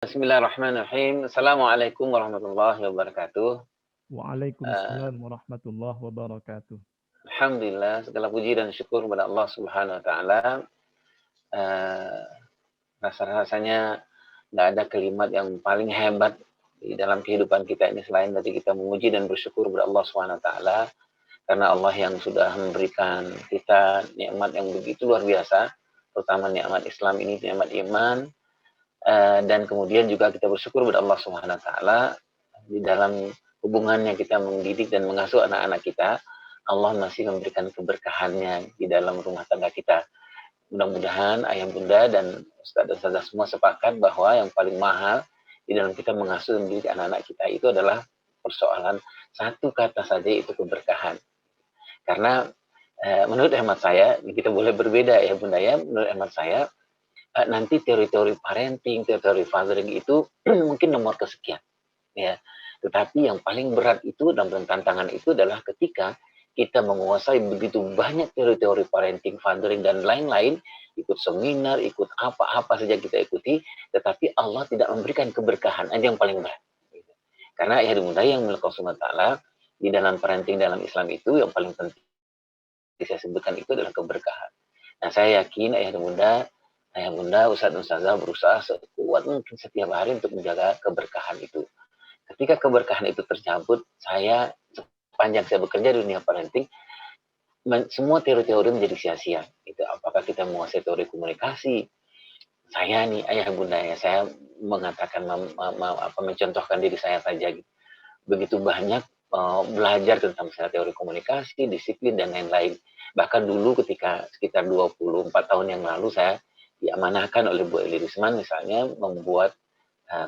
Bismillahirrahmanirrahim. Assalamualaikum warahmatullahi wabarakatuh. Eee, Waalaikumsalam warahmatullahi wabarakatuh. Alhamdulillah segala puji dan syukur kepada Allah Subhanahu wa taala. Eee, Rasa-rasanya nggak ada kalimat yang paling hebat di dalam kehidupan kita ini selain dari kita memuji dan bersyukur kepada Allah Subhanahu wa taala, karena Allah yang sudah memberikan kita nikmat yang begitu luar biasa, terutama nikmat Islam ini, nikmat iman, dan kemudian juga kita bersyukur kepada Allah Subhanahu wa taala di dalam hubungannya kita mendidik dan mengasuh anak-anak kita, Allah masih memberikan keberkahannya di dalam rumah tangga kita. Mudah-mudahan ayah bunda dan ustadz dan ustazah semua sepakat bahwa yang paling mahal di dalam kita mengasuh dan mendidik anak-anak kita itu adalah persoalan satu kata saja, itu keberkahan. Karena menurut hemat saya, kita boleh berbeda ya bunda ya, menurut hemat saya nanti teori-teori parenting, teori-teori fathering itu mungkin nomor kesekian ya. Tetapi yang paling berat itu dan tantangan itu adalah ketika kita menguasai begitu banyak teori-teori parenting, fathering dan lain-lain, ikut seminar, ikut apa-apa saja kita ikuti, tetapi Allah tidak memberikan keberkahan. Itu yang paling berat. Karena ya dimulai yang milik Allah Taala di dalam parenting dalam Islam itu yang paling penting saya sebutkan itu adalah keberkahan. Nah, saya yakin ayah bunda, ustadz dan ustazah berusaha sekuat mungkin setiap hari untuk menjaga keberkahan itu. Ketika keberkahan itu tercabut, saya sepanjang saya bekerja di dunia parenting, semua teori-teori menjadi sia-sia. Itu apakah kita menguasai teori komunikasi? Saya nih ayah bunda ya, saya mengatakan mencontohkan diri saya saja. Gitu. Begitu banyak belajar tentang misalnya teori komunikasi, disiplin dan lain-lain. Bahkan dulu ketika sekitar 24 tahun yang lalu saya diamanahkan oleh Bu Eli Risman misalnya membuat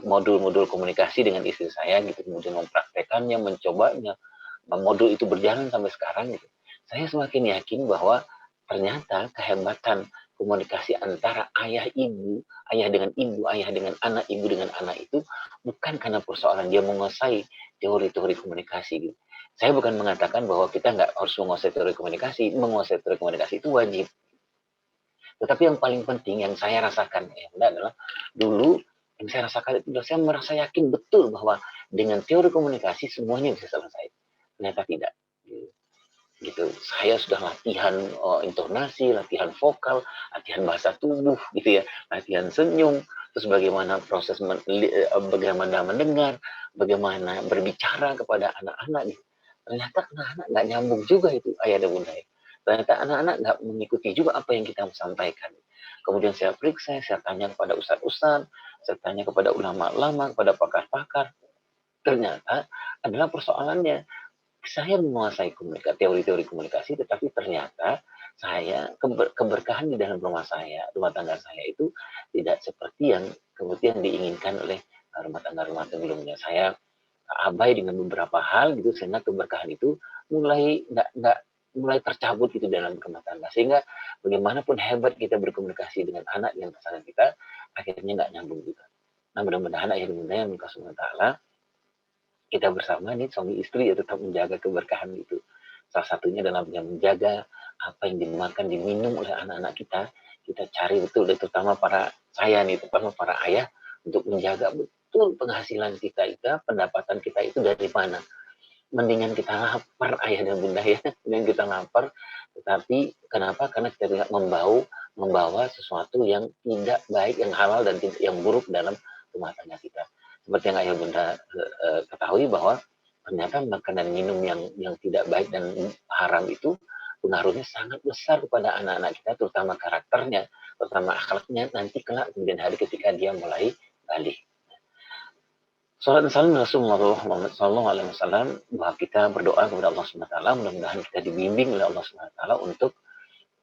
modul-modul komunikasi dengan istri saya gitu, kemudian mempraktekannya, mencobanya, modul itu berjalan sampai sekarang gitu. Saya semakin yakin bahwa ternyata kehebatan komunikasi antara ayah ibu, ayah dengan ibu, ayah dengan anak, ibu dengan anak itu bukan karena persoalan dia menguasai teori-teori komunikasi gitu. Saya bukan mengatakan bahwa kita nggak harus menguasai teori komunikasi itu wajib. Tetapi yang paling penting yang saya rasakan ya, adalah dulu yang saya rasakan itu saya merasa yakin betul bahwa dengan teori komunikasi semuanya bisa selesai. Ternyata tidak. Gitu. Saya sudah latihan intonasi, latihan vokal, latihan bahasa tubuh, gitu ya, latihan senyum, terus bagaimana proses bagaimana mendengar, bagaimana berbicara kepada anak-anak. Gitu. Ternyata anak-anak nggak nyambung juga itu ayah dan bunda. Ternyata anak-anak nggak mengikuti juga apa yang kita sampaikan. Kemudian saya periksa, saya tanya kepada ustadz-ustadz, saya tanya kepada ulama-ulama, kepada pakar-pakar. Ternyata adalah persoalannya saya menguasai teori-teori komunikasi, tetapi ternyata saya keberkahan di dalam rumah tangga saya itu tidak seperti yang kemudian diinginkan oleh rumah tangga sebelumnya. Saya abai dengan beberapa hal gitu sehingga keberkahan itu nggak mulai tercabut gitu dalam rumah tangga, sehingga bagaimanapun hebat kita berkomunikasi dengan anak dengan pasangan kita akhirnya nggak nyambung juga. Nah mudah-mudahan akhirnya yang Allah Taala kita bersama nih suami istri ya tetap menjaga keberkahan itu. Salah satunya dalam menjaga apa yang dimakan, diminum oleh anak-anak kita. Kita cari betul, dan terutama terutama para ayah, untuk menjaga betul penghasilan kita itu, pendapatan kita itu dari mana. Mendingan kita lapar ayah dan bunda ya, mendingan kita lapar. Tetapi kenapa? Karena kita tidak membawa sesuatu yang tidak baik, yang halal dan yang buruk dalam rumah tangga kita. Seperti yang ayah bunda ketahui bahwa ternyata makan dan minum yang tidak baik dan haram itu pengaruhnya sangat besar kepada anak-anak kita, terutama karakternya, terutama akhlaknya nanti kelak kemudian hari ketika dia mulai balik. Salat dan salam Rasulullah Muhammad Sallallahu Alaihi Wasallam, bahwa kita berdoa kepada Allah Subhanahu Wa Taala, mudah-mudahan kita dibimbing oleh Allah Subhanahu Wa Taala untuk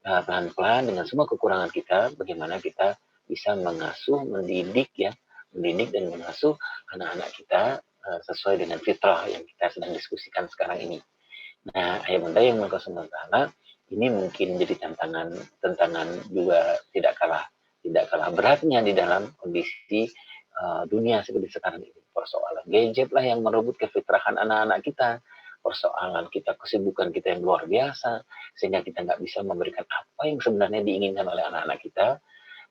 pelan-pelan dengan semua kekurangan kita, bagaimana kita bisa mengasuh, mendidik dan mengasuh anak-anak kita sesuai dengan fitrah yang kita sedang diskusikan sekarang ini. Nah, ayah bunda yang Allah Taala, ini mungkin jadi tantangan juga tidak kalah beratnya di dalam kondisi dunia seperti sekarang ini. Persoalan gadget lah yang merebut kefitrahan anak-anak kita, persoalan kesibukan kita yang luar biasa, sehingga kita nggak bisa memberikan apa yang sebenarnya diinginkan oleh anak-anak kita,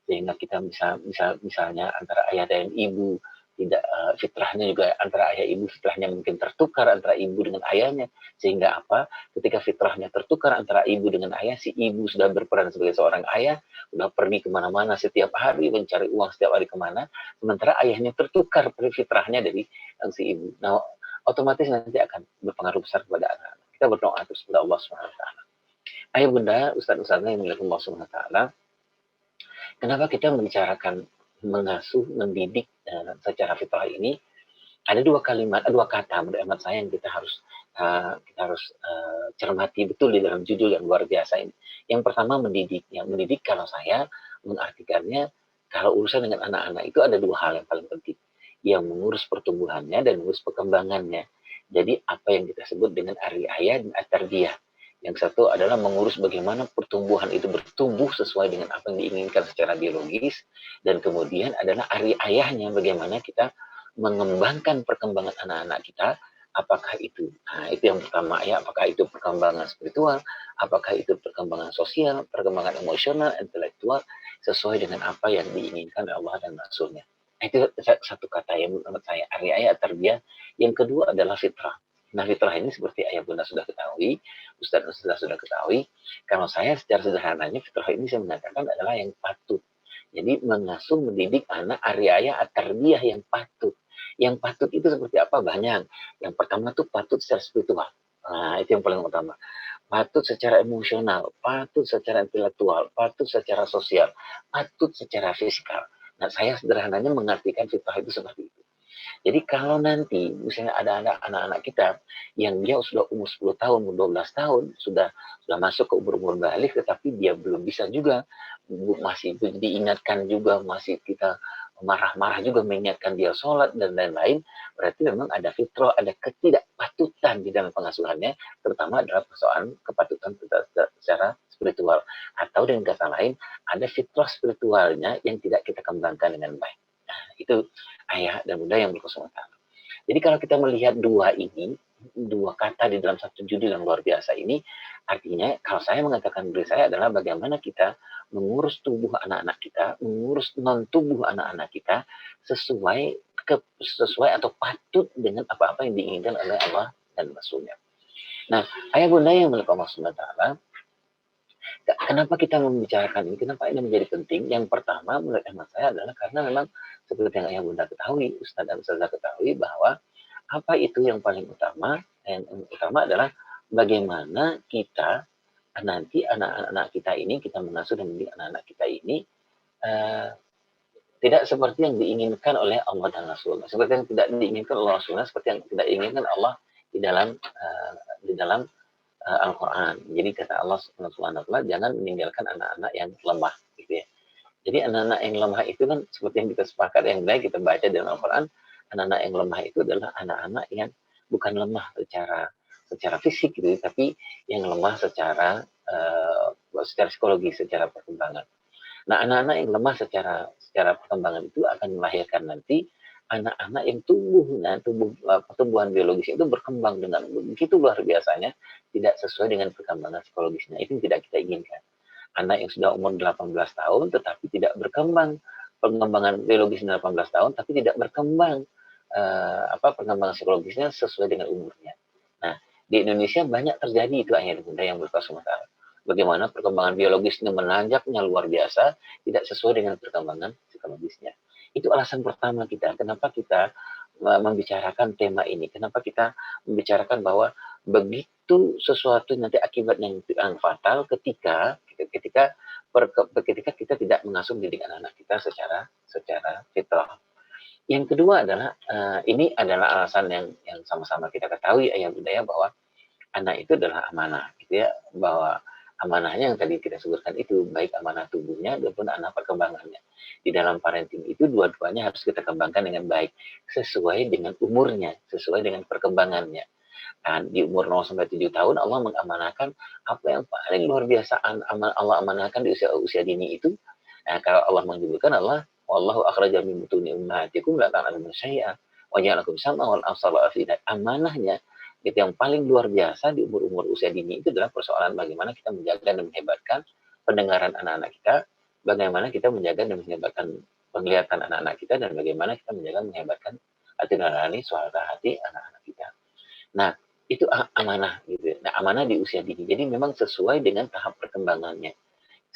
sehingga kita misalnya antara ayah dan ibu tidak fitrahnya juga antara ayah ibu fitrahnya mungkin tertukar antara ibu dengan ayahnya, sehingga apa, ketika fitrahnya tertukar antara ibu dengan ayah, si ibu sudah berperan sebagai seorang ayah, sudah pergi kemana-mana setiap hari mencari uang setiap hari kemana, sementara ayahnya tertukar fitrahnya dari si ibu. Nah, otomatis nanti akan berpengaruh besar kepada anak-anak. Kita berdoa terus kepada Allah SWT. Ayah bunda, ustaz-ustaznya yang milik Allah SWT, kenapa kita membicarakan mengasuh, mendidik secara fitrah ini? Ada dua kata menurut hemat saya yang kita harus cermati betul di dalam judul yang luar biasa ini. Yang pertama mendidik. Yang mendidik kalau saya mengartikannya, kalau urusan dengan anak-anak itu ada dua hal yang paling penting. Yang mengurus pertumbuhannya dan mengurus perkembangannya. Jadi apa yang kita sebut dengan ar-riayah dan at-tarbiyah. Yang satu adalah mengurus bagaimana pertumbuhan itu bertumbuh sesuai dengan apa yang diinginkan secara biologis, dan kemudian adalah ar-riayahnya, bagaimana kita mengembangkan perkembangan anak-anak kita. Apakah itu, nah itu yang pertama ya, apakah itu perkembangan spiritual, apakah itu perkembangan sosial, perkembangan emosional, intelektual, sesuai dengan apa yang diinginkan oleh Allah dan Rasulnya. Itu satu kata yang menurut saya ar-riayah tarbiyah. Yang kedua adalah fitrah. Nah, fitrah ini seperti ayah bunda sudah ketahui, Ustaz sudah ketahui. Kalau saya secara sederhananya, fitrah ini saya mengatakan adalah yang patut. Jadi mengasuh, mendidik anak ar-riayah at-tarbiyah yang patut. Yang patut itu seperti apa? Banyak. Yang pertama tuh patut secara spiritual. Nah, itu yang paling utama. Patut secara emosional, patut secara intelektual, patut secara sosial, patut secara fisikal. Nah, saya sederhananya mengartikan fitrah itu seperti itu. Jadi kalau nanti misalnya ada anak-anak kita yang dia sudah umur 10 tahun, 12 tahun, sudah masuk ke umur balik, tetapi dia belum bisa juga, masih diingatkan juga, masih kita marah-marah juga mengingatkan dia sholat dan lain-lain, berarti memang ada fitrah, ada ketidakpatutan di dalam pengasuhannya, terutama adalah persoalan kepatutan secara spiritual. Atau dengan kata lain, ada fitrah spiritualnya yang tidak kita kembangkan dengan baik. Nah, itu ayah dan bunda yang berkesempatan. Jadi kalau kita melihat dua kata di dalam satu judul yang luar biasa ini, artinya kalau saya mengatakan diri saya adalah bagaimana kita mengurus tubuh anak-anak kita, mengurus non-tubuh anak-anak kita sesuai atau patut dengan apa-apa yang diinginkan oleh Allah dan Rasulnya. Nah, ayah bunda yang milik Allah SWT, kenapa kita membicarakan ini? Kenapa ini menjadi penting? Yang pertama menurut hemat saya adalah karena memang seperti yang ayah bunda ketahui, Ustaz dan Ustazah ketahui, bahwa apa itu yang paling utama? Yang utama adalah bagaimana kita nanti anak-anak kita ini, kita mengasuh dan mendidik anak-anak kita ini uh, tidak seperti yang diinginkan oleh Allah dan Rasul, seperti yang tidak diinginkan oleh Rasulnya, seperti yang tidak diinginkan Allah di dalam Al-Quran. Jadi kata Allah Subhanahu wa taala, jangan meninggalkan anak-anak yang lemah gitu ya. Jadi anak-anak yang lemah itu kan seperti yang kita sepakat, yang baik kita baca dalam Al-Quran, anak-anak yang lemah itu adalah anak-anak yang bukan lemah secara fisik gitu, tapi yang lemah secara psikologi, secara perkembangan. Nah, anak-anak yang lemah secara perkembangan itu akan melahirkan nanti anak-anak yang pertumbuhan biologisnya itu berkembang dengan begitu luar biasanya, tidak sesuai dengan perkembangan psikologisnya. Itu yang tidak kita inginkan. Anak yang sudah umur 18 tahun tetapi tidak berkembang, pengembangan biologisnya 18 tahun tapi tidak berkembang perkembangan psikologisnya sesuai dengan umurnya. Nah, di Indonesia banyak terjadi itu ayah bunda yang berkesulitan. Bagaimana perkembangan biologisnya menanjaknya luar biasa, tidak sesuai dengan perkembangan psikologisnya. Itu alasan pertama kita, kenapa kita membicarakan tema ini, kenapa kita membicarakan bahwa begitu sesuatu nanti akibatnya yang fatal ketika kita tidak mengasuh mendidik anak-anak kita secara fitrah. Yang kedua adalah ini adalah alasan yang sama-sama kita ketahui ayah budaya, bahwa anak itu adalah amanah gitu ya, bahwa amanahnya yang tadi kita sebutkan itu baik amanah tubuhnya maupun amanah perkembangannya. Di dalam parenting itu dua-duanya harus kita kembangkan dengan baik sesuai dengan umurnya, sesuai dengan perkembangannya. Dan di umur 0 sampai 7 tahun Allah mengamanahkan apa yang paling luar biasa Allah amanahkan di usia dini itu. Nah, kalau Allah menyebutkan Allah wallahu akhraja min butuni ummahatikum la ta'lamun syai'a wa ja'alakum sam'a wal absara wal afida. Amanahnya itu yang paling luar biasa di umur usia dini itu adalah persoalan bagaimana kita menjaga dan menghebatkan pendengaran anak-anak kita, bagaimana kita menjaga dan menyebarkan penglihatan anak-anak kita, dan bagaimana kita menjaga menyebarkan hati nurani, suara hati anak-anak kita. Nah, itu amanah gitu. Nah, amanah di usia dini. Jadi memang sesuai dengan tahap perkembangannya,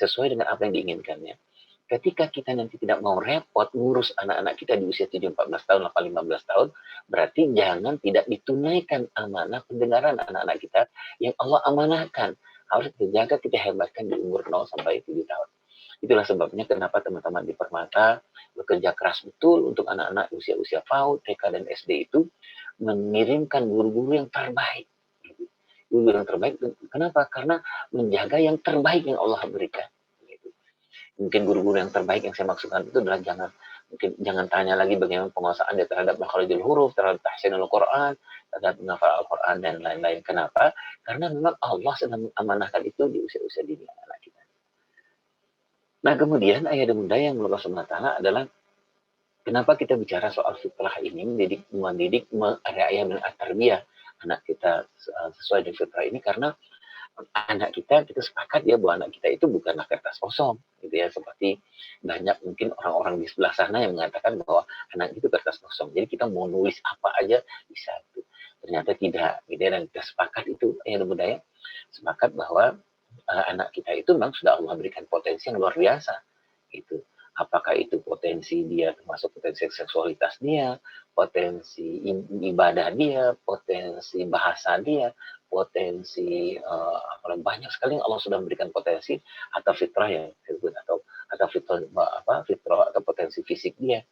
sesuai dengan apa yang diinginkannya. Ketika kita nanti tidak mau repot ngurus anak-anak kita di usia 7, 14 tahun, 8, 15 tahun, berarti jangan tidak ditunaikan amanah pendengaran anak-anak kita yang Allah amanahkan. Harus dijaga, kita hebatkan di umur 0 sampai 7 tahun. Itulah sebabnya kenapa teman-teman di Permata bekerja keras betul untuk anak-anak usia-usia PAUD, TK, dan SD itu mengirimkan guru-guru yang terbaik. Guru yang terbaik, kenapa? Karena menjaga yang terbaik yang Allah berikan. Mungkin guru-guru yang terbaik yang saya maksudkan itu adalah jangan tanya lagi bagaimana penguasaan dia terhadap makharijul huruf, terhadap tahsinul Quran, terhadap menghafal Al-Quran, dan lain-lain. Kenapa? Karena memang Allah sedang mengamanahkan itu di usia-usia dini anak kita. Nah, kemudian ayat bunda yang Allah SWT adalah kenapa kita bicara soal fitrah ini, mendidik ayah dan tarbiyah anak kita sesuai dengan fitrah ini, karena anak kita sepakat ya bahwa anak kita itu bukanlah kertas kosong gitu ya, seperti banyak mungkin orang-orang di sebelah sana yang mengatakan bahwa anak itu kertas kosong, jadi kita mau nulis apa aja bisa. Itu ternyata tidak gitu ya. Dan kita sepakat itu ya, budaya sepakat bahwa anak kita itu memang sudah Allah berikan potensi yang luar biasa gitu. Apakah itu potensi dia, termasuk potensi seksualitas dia, potensi ibadah dia, potensi bahasa dia, potensi banyak sekali yang Allah sudah memberikan potensi, atau fitrah yang disebut, atau fitrah atau potensi fisik dia.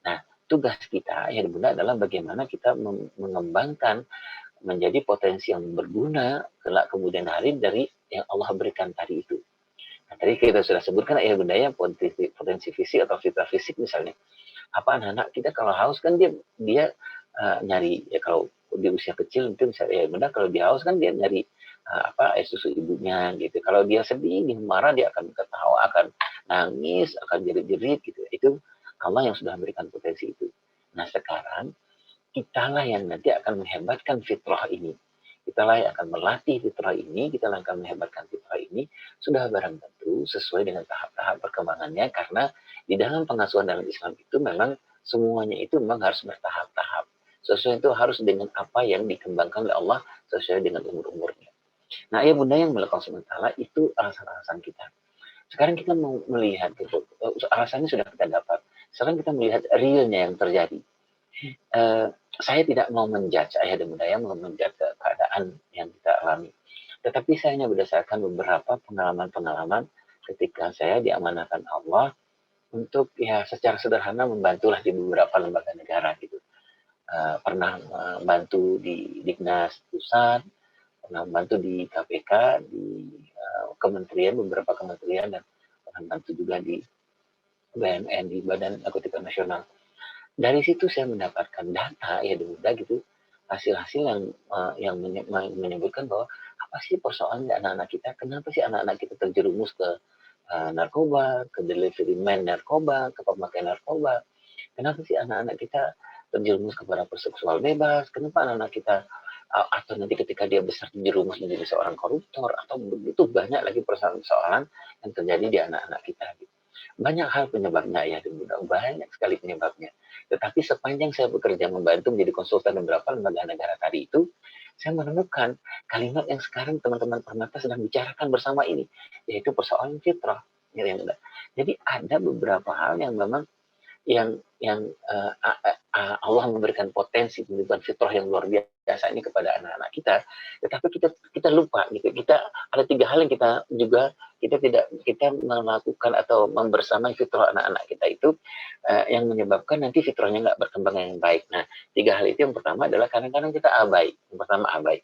Nah, tugas kita ya bunda adalah bagaimana kita mengembangkan menjadi potensi yang berguna kelak kemudian hari dari yang Allah berikan tadi itu. Nah, tadi kita sudah sebutkan ya bunda ya, potensi fisik atau fitrah fisik misalnya. Apa anak-anak kita kalau haus kan dia nyari ya, kalau di usia kecil itu misalnya ya bunda, kalau dia haus kan dia nyari air susu ibunya gitu. Kalau dia sedih, dia marah, dia akan ketawa, akan nangis, akan jerit-jerit gitu. Itu Allah yang sudah memberikan potensi itu. Nah, sekarang kitalah yang nanti akan menghebatkan fitrah ini. Kitalah yang akan melatih fitrah ini, kita akan menghebatkan fitrah ini, sudah barang tentu sesuai dengan tahap-tahap perkembangannya, karena di dalam pengasuhan dalam Islam itu memang semuanya itu memang harus bertahap-tahap. Sesuai itu harus dengan apa yang dikembangkan oleh Allah sesuai dengan umur-umurnya. Nah, ya bunda yang melakukan sementara itu alasan-alasan kita. Sekarang kita mau melihat gitu, alasannya sudah kita dapat. Sekarang kita melihat realnya yang terjadi. Saya tidak mau menjudge ayah dan bunda, mau menjudge keadaan yang kita alami. Tetapi saya hanya berdasarkan beberapa pengalaman-pengalaman ketika saya diamanahkan Allah untuk ya secara sederhana membantulah di beberapa lembaga negara gitu. Pernah membantu di Dignas Pusat, pernah membantu di KPK, di kementerian, beberapa kementerian, dan pernah membantu juga di BNN, di Badan Narkotika Nasional. Dari situ saya mendapatkan data ya mudah gitu, hasil-hasil yang menyebutkan bahwa apa sih persoalan anak-anak kita, kenapa sih anak-anak kita terjerumus ke narkoba, ke delivery man narkoba, ke pemakai narkoba, kenapa sih anak-anak kita terjerumus kepada perseksual bebas, kenapa anak-anak kita atau nanti ketika dia besar terjerumus menjadi seorang koruptor, atau begitu banyak lagi persoalan-persoalan yang terjadi di anak-anak kita gitu. Banyak hal penyebabnya ya, banyak sekali penyebabnya. Tetapi sepanjang saya bekerja membantu menjadi konsultan beberapa lembaga negara tadi itu, saya menemukan kalimat yang sekarang teman-teman Permata sedang bicarakan bersama ini, yaitu persoalan fitrah. Jadi ada beberapa hal yang memang yang Allah memberikan potensi pembentukan fitrah yang luar biasa ini kepada anak-anak kita, tetapi kita lupa gitu. Kita ada 3 hal yang kita melakukan atau membersamai fitrah anak-anak kita itu yang menyebabkan nanti fitrahnya nggak berkembang yang baik. Nah, 3 hal itu yang pertama adalah kadang-kadang kita abai. Yang pertama abai,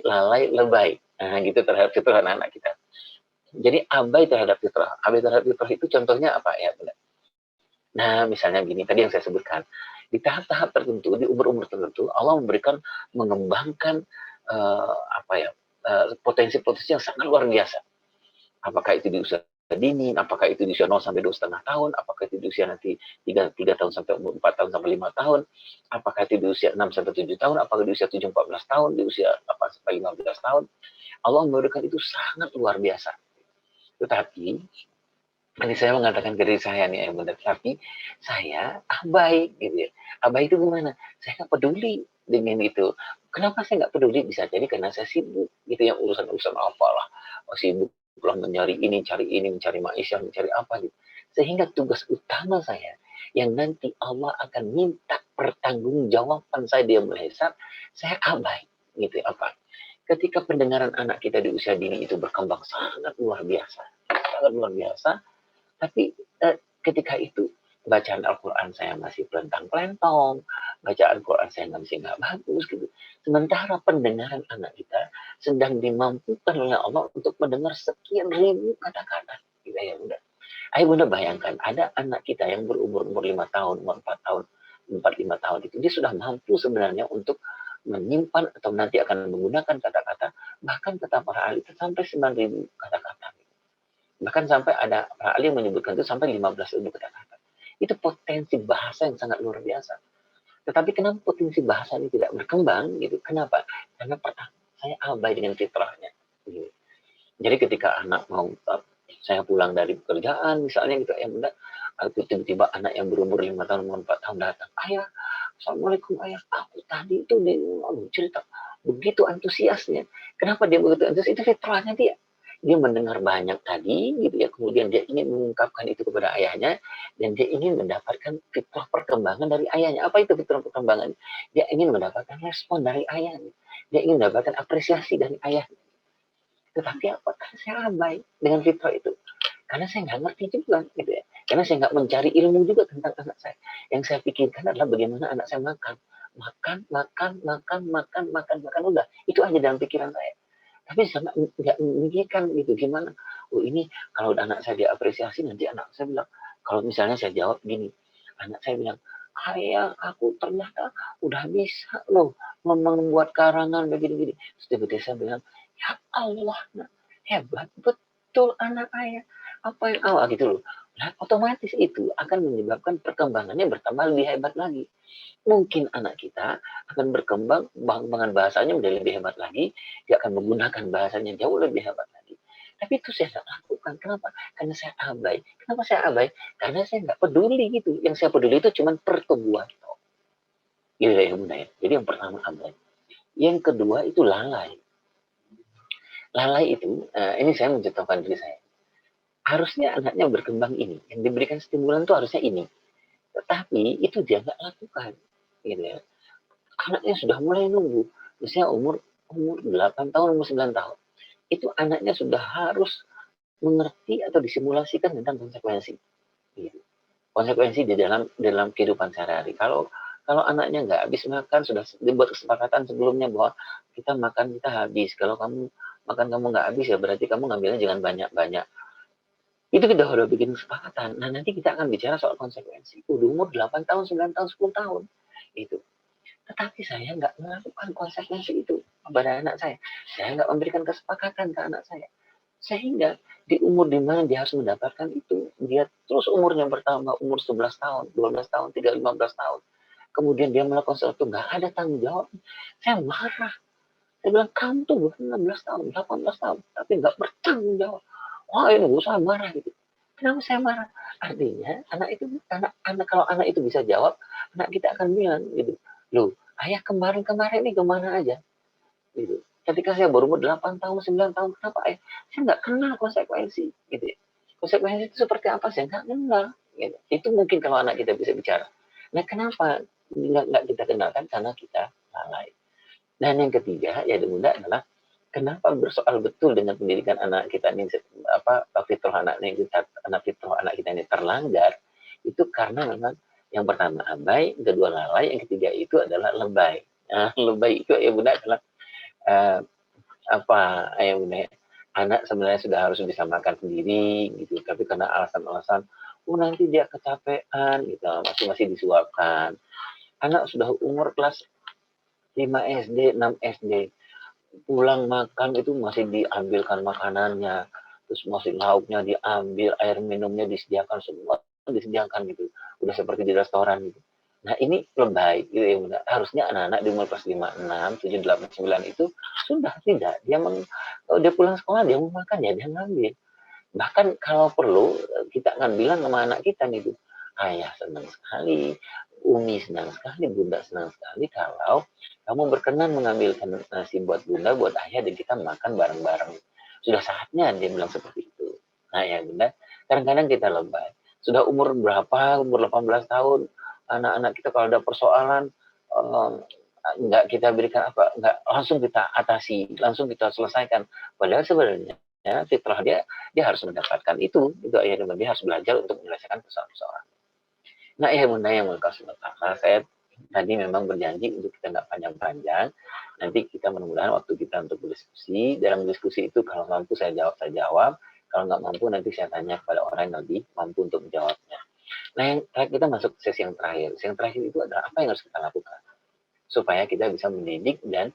lalai, lebay. Nah, gitu terhadap fitrah anak-anak kita. Jadi abai terhadap fitrah itu contohnya apa ya? Nah, misalnya gini, tadi yang saya sebutkan, di tahap-tahap tertentu, di umur-umur tertentu, Allah memberikan mengembangkan potensi-potensi yang sangat luar biasa. Apakah itu di usia dini, apakah itu di usia 0 sampai 2,5 tahun, apakah itu di usia nanti 3 tahun sampai 4 tahun sampai 5 tahun, apakah itu di usia 6 sampai 7 tahun, apakah di usia 7 14 tahun, di usia 8 sampai 15 tahun. Allah memberikan itu sangat luar biasa. Tetapi Ini saya mengatakan ke diri saya nih, Bunda, tapi saya abai gitu ya. Abai itu gimana? Saya nggak peduli dengan itu. Kenapa saya nggak peduli? Bisa jadi karena saya sibuk gitu ya, urusan-urusan apalah. Oh, sibuk lah cari ini, mencari maisha, mencari apa gitu. Sehingga tugas utama saya yang nanti Allah akan minta pertanggungjawaban saya dia melesak, saya abai gitu ya, apa? Ketika pendengaran anak kita di usia dini itu berkembang sangat luar biasa, sangat luar biasa, tapi ketika itu bacaan Al-Quran saya masih pelentang-pelentong, bacaan Quran saya masih nggak bagus gitu. Sementara pendengaran anak kita sedang dimampukan oleh Allah untuk mendengar sekian ribu kata-kata. Gitu ya Bunda. Ayo Bunda bayangkan, ada anak kita yang berumur 5 tahun, umur 4 tahun, 4-5 tahun itu, dia sudah mampu sebenarnya untuk menyimpan atau nanti akan menggunakan kata-kata, bahkan kata para ahli sampai 9.000 kata-kata. Bahkan sampai ada ahli yang menyebutkan itu sampai 15.000 kata-kata. Itu potensi bahasa yang sangat luar biasa. Tetapi kenapa potensi bahasa ini tidak berkembang gitu? Kenapa? Karena pertama, saya abai dengan fitrahnya. Gitu. Jadi ketika anak mau saya pulang dari pekerjaan misalnya gitu ya Bunda, tiba-tiba anak yang berumur 5 tahun, 4 tahun datang, ayah, assalamualaikum ayah, aku tadi itu cerita begitu antusiasnya. Kenapa dia begitu antusias? Itu fitrahnya dia mendengar banyak tadi gitu ya, kemudian dia ingin mengungkapkan itu kepada ayahnya dan dia ingin mendapatkan fitrah perkembangan dari ayahnya. Apa itu fitrah perkembangan? Dia ingin mendapatkan respon dari ayahnya, dia ingin mendapatkan apresiasi dari ayahnya. Tetapi apakah saya abai dengan fitrah itu? Karena saya nggak ngerti juga gitu ya, karena saya nggak mencari ilmu juga tentang anak saya. Yang saya pikirkan adalah bagaimana anak saya makan, makan, makan, makan, makan, makan, makan, udah itu aja dalam pikiran saya. Tapi saya nggak memikirkan gitu gimana. Oh ini kalau anak saya diapresiasi nanti anak saya bilang, kalau misalnya saya jawab gini, anak saya bilang, ayah aku ternyata udah bisa loh membuat karangan begini-begini. Terus tiba-tiba saya bilang, ya Allah, nah, hebat betul anak ayah. Apa yang awal gitu loh. Nah, otomatis itu akan menyebabkan perkembangannya bertambah lebih hebat lagi. Mungkin anak kita akan berkembang dengan bahasanya menjadi lebih hebat lagi, dia akan menggunakan bahasanya jauh lebih hebat lagi. Tapi itu saya tidak lakukan. Kenapa? Karena saya abai. Kenapa saya abai? Karena saya nggak peduli gitu. Yang saya peduli itu cuma pertumbuhan. Gitu ya Bunda ya. Jadi yang pertama abai. Yang kedua itu lalai. Lalai itu, ini saya mencontohkan diri saya. Harusnya anaknya berkembang ini. Yang diberikan stimulan itu harusnya ini. Tetapi itu dia nggak lakukan. Gitu ya. Anaknya sudah mulai nunggu. Misalnya umur 8 tahun, umur 9 tahun. Itu anaknya sudah harus mengerti atau disimulasikan tentang konsekuensi. Gitu. Konsekuensi di dalam kehidupan sehari-hari. Kalau anaknya nggak habis makan, sudah dibuat kesepakatan sebelumnya bahwa kita makan kita habis. Kalau kamu makan kamu nggak habis ya berarti kamu ngambilnya jangan banyak-banyak. Itu kita udah bikin kesepakatan. Nah nanti kita akan bicara soal konsekuensi. Udah umur 8 tahun, 9 tahun, 10 tahun. Itu. Tetapi saya nggak melakukan konsekuensi itu kepada anak saya. Saya nggak memberikan kesepakatan ke anak saya. Sehingga di umur di mana dia harus mendapatkan itu, dia terus umurnya bertambah, umur 11 tahun, 12 tahun, 15 tahun. Kemudian dia melakukan sesuatu, nggak ada tanggung jawab. Saya marah. Saya bilang, kamu tuh bukan 16 tahun, 18 tahun, tapi nggak bertanggung jawab. Wah ini gue saya marah gitu. Kenapa saya marah? Artinya anak kalau anak itu bisa jawab, anak kita akan bilang gitu. Loh, ayah kemarin-kemarin ini kemana aja? Gitu. Ketika saya baru umur 8 tahun, 9 tahun, kenapa ayah? Saya nggak kenal konsekuensi. Gitu ya. Konsekuensi itu seperti apa? Saya nggak kenal. Gitu. Itu mungkin kalau anak kita bisa bicara. Nah, kenapa nggak kita kenalkan? Karena kita lalai. Dan yang ketiga, ya Bunda adalah kenapa bersoal betul dengan pendidikan anak kita ini fitrah anak kita ini terlanggar itu karena memang yang pertama abai, yang kedua lalai, yang ketiga itu adalah lebay. Nah, lebay itu ya Bunda adalah uh, ya Bunda ya, anak sebenarnya sudah harus bisa makan sendiri gitu, tapi karena alasan-alasan nanti dia kecapean gitu masih disuapkan. Anak sudah umur kelas 5 SD, 6 SD pulang makan itu masih diambilkan makanannya, terus masih lauknya diambil, air minumnya disediakan, semua disediakan gitu, udah seperti di restoran gitu. Nah ini lebay gitu ya Bunda. Harusnya anak-anak di umur kelas 5, 6, 7, 8, 9 itu sudah tidak. Dia pulang sekolah dia mau makan ya dia ngambil. Bahkan kalau perlu kita akan bilang sama anak kita nih, ayah senang sekali, Umi senang sekali, Bunda senang sekali kalau kamu berkenan mengambilkan nasi buat Bunda, buat ayah, dan kita makan bareng-bareng. Sudah saatnya dia bilang seperti itu. Nah ya Bunda, kadang-kadang kita lebay. Sudah umur berapa, umur 18 tahun, anak-anak kita kalau ada persoalan, nggak kita berikan apa, nggak langsung kita atasi, langsung kita selesaikan. Padahal sebenarnya fitrah dia harus mendapatkan itu ayah dan dia harus belajar untuk menyelesaikan persoalan-persoalan. Nah ya Bunda yang kasih pertama, saya tadi memang berjanji untuk kita nggak panjang-panjang. Nanti kita mudah-mudahan waktu kita untuk berdiskusi. Dalam diskusi itu kalau mampu saya jawab. Kalau nggak mampu nanti saya tanya kepada orang yang lebih mampu untuk menjawabnya. Nah yang terakhir kita masuk ke sesi yang terakhir. Sesi yang terakhir itu adalah apa yang harus kita lakukan supaya kita bisa mendidik dan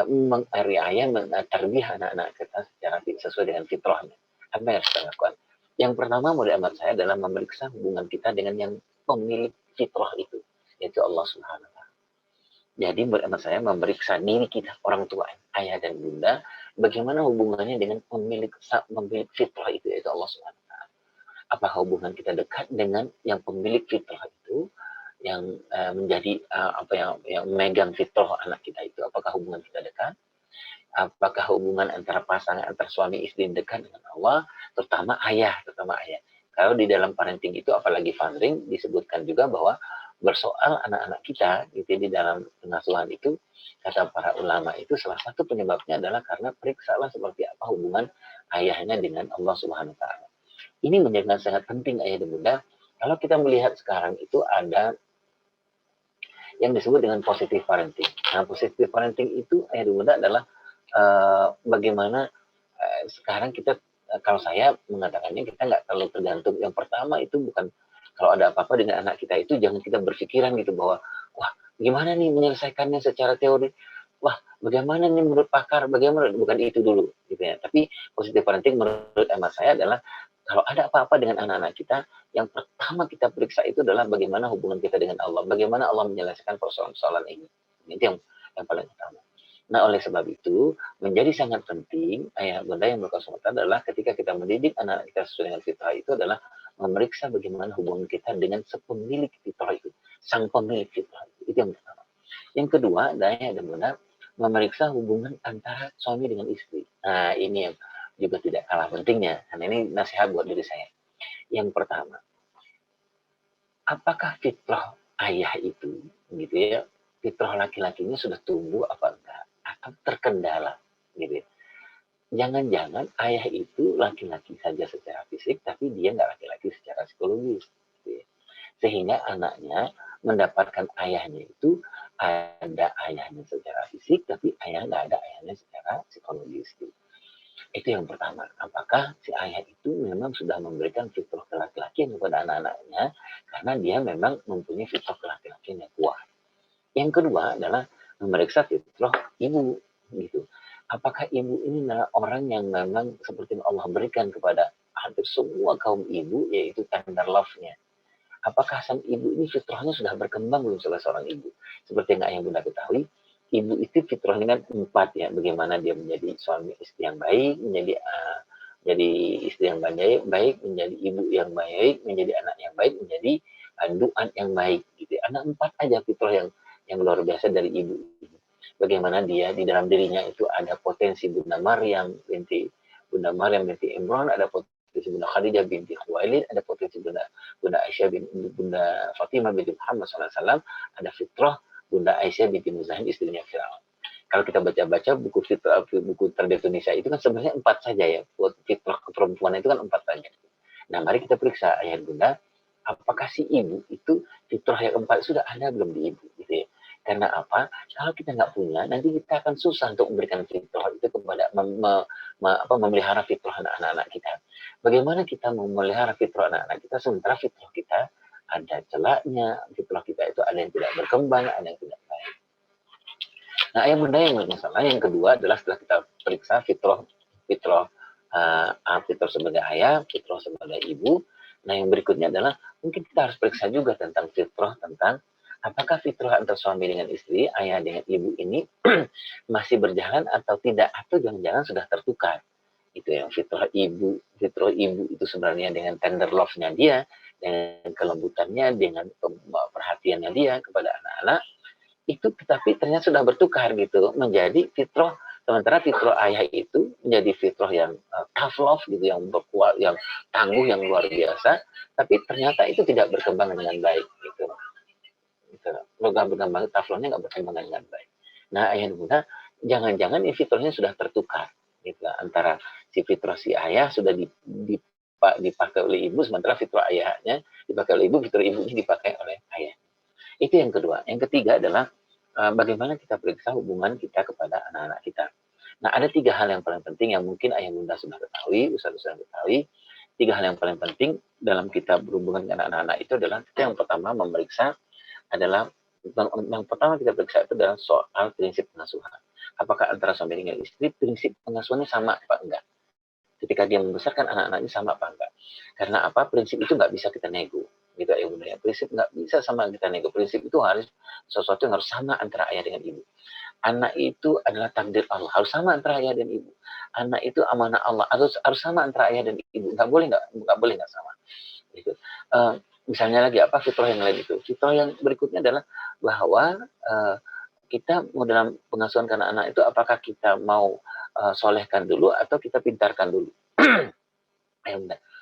mengariaya, mentarbiah anak-anak kita secara sesuai dengan fitrahnya. Apa yang harus kita lakukan? Yang pertama mudah amat saya adalah memeriksa hubungan kita dengan yang pemilik fitrah itu, yaitu Allah Subhanahu wa Ta'ala. Jadi mudah amat saya memeriksa diri kita, orang tua, ayah dan bunda, bagaimana hubungannya dengan pemilik fitrah itu, yaitu Allah Subhanahu wa Ta'ala. Apakah hubungan kita dekat dengan yang pemilik fitrah itu, yang menjadi yang memegang fitrah anak kita itu, apakah hubungan kita dekat? Apakah hubungan antara pasangan, antara suami istri dekat dengan Allah, terutama ayah. Kalau di dalam parenting itu, apalagi funding, disebutkan juga bahwa bersoal anak-anak kita gitu di dalam pengasuhan itu, kata para ulama itu salah satu penyebabnya adalah karena periksalah seperti apa hubungan ayahnya dengan Allah Subhanahu wa Ta'ala. Ini menjadi sangat penting ayah dan bunda. Kalau kita melihat sekarang itu ada yang disebut dengan positive parenting. Nah, positive parenting itu ayah dan bunda adalah bagaimana sekarang kita, kalau saya mengatakannya, kita nggak terlalu tergantung. Yang pertama itu bukan kalau ada apa-apa dengan anak kita itu jangan kita berpikiran gitu bahwa wah gimana nih menyelesaikannya secara teori, wah bagaimana nih menurut pakar, bagaimana, bukan itu dulu gitu ya. Tapi positive parenting menurut emak saya adalah kalau ada apa-apa dengan anak-anak kita, yang pertama kita periksa itu adalah bagaimana hubungan kita dengan Allah, bagaimana Allah menyelesaikan persoalan-persoalan ini. Itu yang paling utama. Nah, oleh sebab itu, menjadi sangat penting, ayah bunda yang berkesempatan adalah ketika kita mendidik anak-anak kita sesuai dengan fitrah itu adalah memeriksa bagaimana hubungan kita dengan sepemilik fitrah itu, sang pemilik fitrah itu. Itu yang pertama. Yang kedua, ayah dan bunda memeriksa hubungan antara suami dengan istri. Nah, ini yang juga tidak kalah pentingnya. Karena ini nasihat buat diri saya. Yang pertama, apakah fitrah ayah itu, gitu ya, fitrah laki-lakinya sudah tumbuh apa enggak? Atau terkendala gitu ya. Jangan-jangan ayah itu laki-laki saja secara fisik, tapi dia nggak laki-laki secara psikologis. Gitu ya. Sehingga anaknya mendapatkan ayahnya itu ada ayahnya secara fisik, tapi ayah nggak ada ayahnya secara psikologis. Gitu. Itu yang pertama. Apakah si ayah itu memang sudah memberikan fitrah laki-lakian kepada anak-anaknya, karena dia memang mempunyai fitrah laki-lakian yang kuat. Yang kedua adalah memeriksa fitrah ibu gitu. Apakah ibu ini adalah orang yang memang seperti Allah berikan kepada hampir semua kaum ibu, yaitu tender love-nya. Apakah sang ibu ini fitrahnya sudah berkembang belum salah seorang ibu? Seperti yang ayah bunda ketahui, ibu itu fitrahnya kan 4 ya. Bagaimana dia menjadi suami istri yang baik, menjadi istri yang baik, menjadi ibu yang baik, menjadi anak yang baik, menjadi duaan yang baik. Gitu. Ada 4 aja fitrah yang luar biasa dari ibu. Bagaimana dia di dalam dirinya itu ada potensi Bunda Maryam binti Imran, ada potensi Bunda Khadijah binti Khuwailid, ada potensi Bunda Aisyah Bunda Fatimah binti Muhammad SAW, ada fitrah Bunda Aisyah binti Muzahim istrinya Firaun. Kalau kita baca-baca buku terdekat Indonesia itu kan sebenarnya 4 saja ya, fitrah keperempuan itu kan 4 saja. Nah mari kita periksa ayah bunda, apakah si ibu itu fitrah yang 4 sudah ada belum di ibu gitu ya. Karena apa? Kalau kita nggak punya, nanti kita akan susah untuk memberikan fitrah itu kepada memelihara fitrah anak-anak kita. Bagaimana kita memelihara fitrah anak-anak kita sementara fitrah kita ada celaknya, fitrah kita itu ada yang tidak berkembang, ada yang tidak baik. Nah, ayah bunda yang masalah yang kedua adalah setelah kita periksa fitrah sebagai ayah, fitrah sebagai ibu. Nah, yang berikutnya adalah mungkin kita harus periksa juga tentang fitrah, tentang apakah fitrah antara suami dengan istri, ayah dengan ibu ini masih berjalan atau tidak, atau jangan-jangan sudah tertukar. Itu yang fitrah ibu itu sebenarnya dengan tender love-nya dia, dengan kelembutannya, dengan perhatiannya dia kepada anak-anak, itu tetapi ternyata sudah bertukar gitu menjadi fitrah, sementara fitrah ayah itu menjadi fitrah yang tough love gitu, yang berkuat, yang tangguh, yang luar biasa, tapi ternyata itu tidak berkembang dengan baik gitu. Gitu. Nggak berkembang, tough love-nya nggak berkembang dengan baik. Nah, ayah dan bunda, jangan-jangan ini fitrahnya sudah tertukar gitu, antara si fitrah si ayah sudah dipakai oleh ibu, sementara fitrah ayahnya dipakai oleh ibu, fitrah ibunya dipakai oleh ayah. Itu yang kedua. Yang ketiga adalah bagaimana kita periksa hubungan kita kepada anak-anak kita. Nah, ada 3 hal yang paling penting yang mungkin ayah bunda sudah ketahui, ustaz sudah ketahui. 3 hal yang paling penting dalam kita berhubungan dengan anak-anak itu adalah, kita yang pertama memeriksa adalah, yang pertama kita periksa itu adalah soal prinsip pengasuhan. Apakah antara suami dengan istri prinsip pengasuhannya sama apa enggak? Ketika dia membesarkan anak-anaknya sama apa enggak? Karena apa? Prinsip itu nggak bisa kita nego gitu ya bunda ya. Prinsip nggak bisa sama kita nego. Prinsip itu harus sesuatu yang harus sama antara ayah dengan ibu. Anak itu adalah takdir Allah, harus sama antara ayah dan ibu. Anak itu amanah Allah, harus sama antara ayah dan ibu. Nggak boleh nggak sama gitu. Misalnya lagi apa, fitrah yang lain itu, fitrah yang berikutnya adalah bahwa kita mau dalam pengasuhan ke anak-anak itu, apakah kita mau solehkan dulu atau kita pintarkan dulu.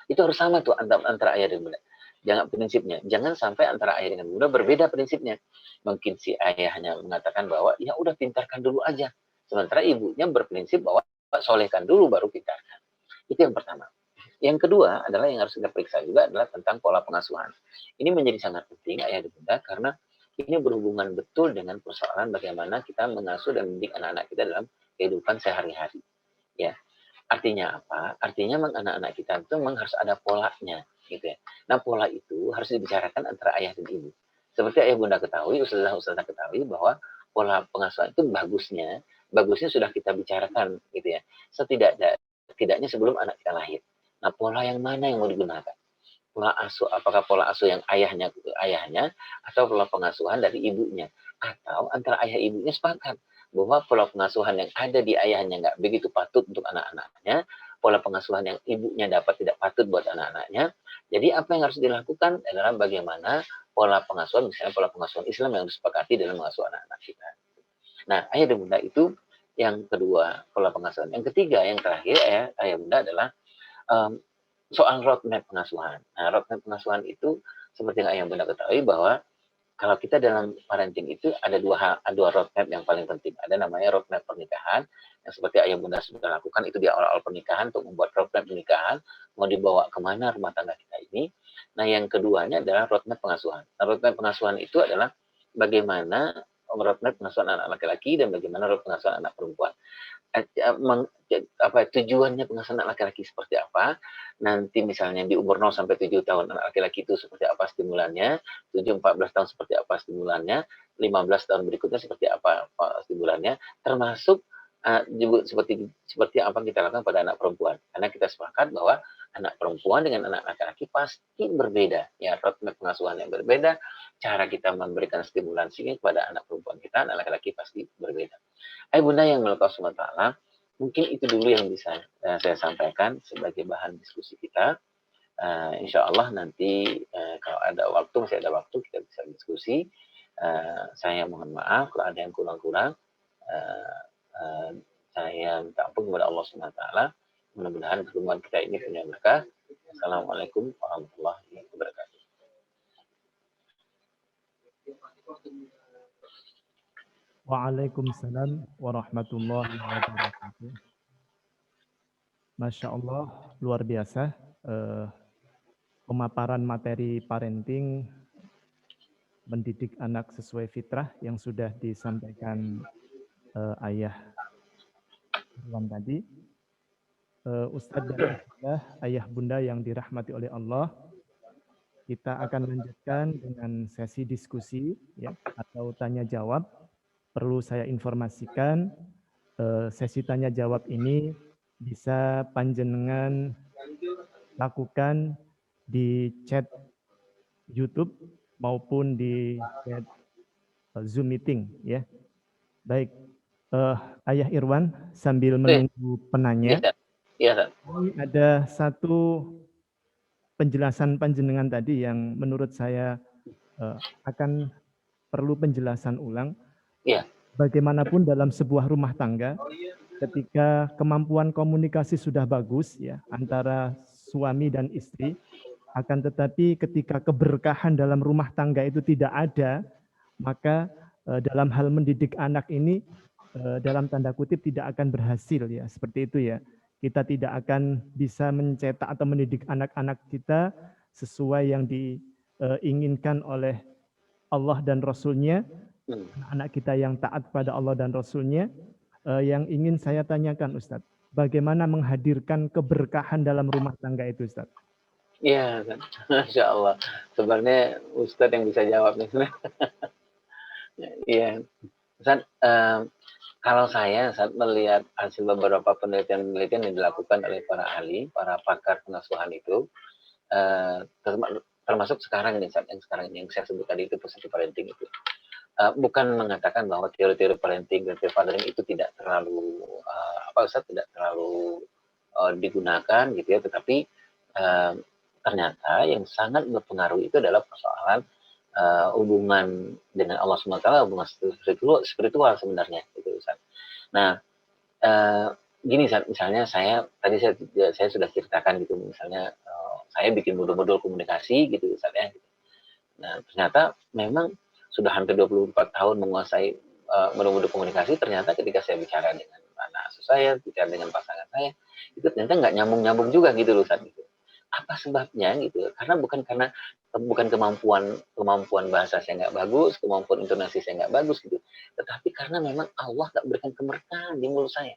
Itu harus sama tuh antara ayah dan bunda. Jangan prinsipnya, jangan sampai antara ayah dengan bunda berbeda prinsipnya. Mungkin si ayahnya mengatakan bahwa ya udah pintarkan dulu aja, sementara ibunya berprinsip bahwa solehkan dulu baru pintarkan. Itu yang pertama. Yang kedua adalah yang harus kita periksa juga adalah tentang pola pengasuhan. Ini menjadi sangat penting ayah dan bunda, karena ini berhubungan betul dengan persoalan bagaimana kita mengasuh dan mendidik anak-anak kita dalam kehidupan sehari-hari. Ya, artinya apa? Artinya anak-anak kita itu memang harus ada polanya, gitu ya. Nah, pola itu harus dibicarakan antara ayah dan ibu. Seperti ayah bunda ketahui, ustazah ketahui bahwa pola pengasuhan itu bagusnya sudah kita bicarakan, gitu ya. Setidaknya sebelum anak kita lahir. Nah, pola yang mana yang mau digunakan? Pola asuh, apakah pola asuh yang ayahnya atau pola pengasuhan dari ibunya, atau antara ayah ibunya sepakat bahwa pola pengasuhan yang ada di ayahnya nggak begitu patut untuk anak-anaknya, pola pengasuhan yang ibunya dapat tidak patut buat anak-anaknya. Jadi apa yang harus dilakukan adalah bagaimana pola pengasuhan, misalnya pola pengasuhan Islam yang disepakati dalam mengasuh anak-anak kita. Nah, ayah dan bunda itu yang kedua, pola pengasuhan. Yang ketiga, yang terakhir, ayah bunda adalah um, soal roadmap pengasuhan. Nah, roadmap pengasuhan itu seperti yang ayah bunda ketahui bahwa kalau kita dalam parenting itu ada dua roadmap yang paling penting. Ada namanya roadmap pernikahan, yang seperti ayah bunda sudah lakukan itu di awal-awal pernikahan untuk membuat roadmap pernikahan, mau dibawa kemana rumah tangga kita ini. Nah, yang keduanya adalah roadmap pengasuhan. Nah, roadmap pengasuhan itu adalah bagaimana roadmap pengasuhan anak laki-laki dan bagaimana roadmap pengasuhan anak perempuan. Tujuannya pengasuhan anak laki-laki seperti apa, nanti misalnya di umur 0 sampai 7 tahun anak laki-laki itu seperti apa stimulannya, 7-14 tahun seperti apa stimulannya, 15 tahun berikutnya seperti apa stimulannya, termasuk juga seperti apa kita lakukan pada anak perempuan. Karena kita sepakat bahwa anak perempuan dengan anak laki-laki pasti berbeda, ya, roadmap pengasuhan yang berbeda, cara kita memberikan stimulansinya kepada anak perempuan kita, anak laki-laki pasti berbeda. Bunda yang Allah SWT, mungkin itu dulu yang bisa saya sampaikan sebagai bahan diskusi kita. Insya Allah nanti kalau ada waktu, masih ada waktu, kita bisa diskusi. Saya mohon maaf kalau ada yang kurang-kurang. Saya minta ampun kepada Allah SWT. Mudah-mudahan pertemuan kita ini punya berkah. Assalamualaikum warahmatullahi wabarakatuh. Waalaikumsalam warahmatullahi wabarakatuh. Masya Allah, luar biasa pemaparan materi parenting mendidik anak sesuai fitrah yang sudah disampaikan Ayah Irwan tadi. Ustadz dan ayah bunda yang dirahmati oleh Allah, kita akan lanjutkan dengan sesi diskusi ya, atau tanya jawab. Perlu saya informasikan, sesi tanya jawab ini bisa panjenengan lakukan di chat YouTube maupun di chat Zoom meeting ya. Baik, Ayah Irwan sambil menunggu penanya. Iya, Ustaz. Ini ada satu penjelasan panjenengan tadi yang menurut saya akan perlu penjelasan ulang. Iya. Bagaimanapun dalam sebuah rumah tangga, ketika kemampuan komunikasi sudah bagus ya antara suami dan istri, akan tetapi ketika keberkahan dalam rumah tangga itu tidak ada, maka dalam hal mendidik anak ini dalam tanda kutip tidak akan berhasil ya, seperti itu ya. Kita tidak akan bisa mencetak atau mendidik anak-anak kita sesuai yang diinginkan oleh Allah dan Rasul-Nya, anak kita yang taat pada Allah dan Rasul-Nya. Yang ingin saya tanyakan Ustadz, bagaimana menghadirkan keberkahan dalam rumah tangga itu Ustadz? Iya, Ustaz. Masya Allah. Sebenarnya Ustadz yang bisa jawab nih. Iya, Ustaz, kalau saya saat melihat hasil beberapa penelitian-penelitian yang dilakukan oleh para ahli, para pakar pengasuhan itu, termasuk sekarang ini, saat yang sekarang ini yang saya sebut tadi itu positive parenting itu, bukan mengatakan bahwa teori-teori parenting dan fathering itu tidak terlalu Ustaz, tidak terlalu digunakan gitu ya, tetapi ternyata yang sangat berpengaruh itu adalah persoalan hubungan dengan Allah SWT, hubungan spiritual sebenarnya gitu Ustaz. Nah, gini Ustaz, misalnya tadi saya sudah ceritakan gitu, misalnya saya bikin modul-modul komunikasi gitu Ustaz ya. Nah, ternyata memang sudah hampir 24 tahun menguasai modul-modul komunikasi, ternyata ketika saya bicara dengan anak asuh saya, bicara dengan pasangan saya, itu ternyata nggak nyambung-nyambung juga gitu loh Ustaz gitu. Apa sebabnya gitu? Karena bukan kemampuan bahasa saya nggak bagus, kemampuan intonasi saya nggak bagus gitu, tetapi karena memang Allah nggak berikan keberkahan di mulut saya.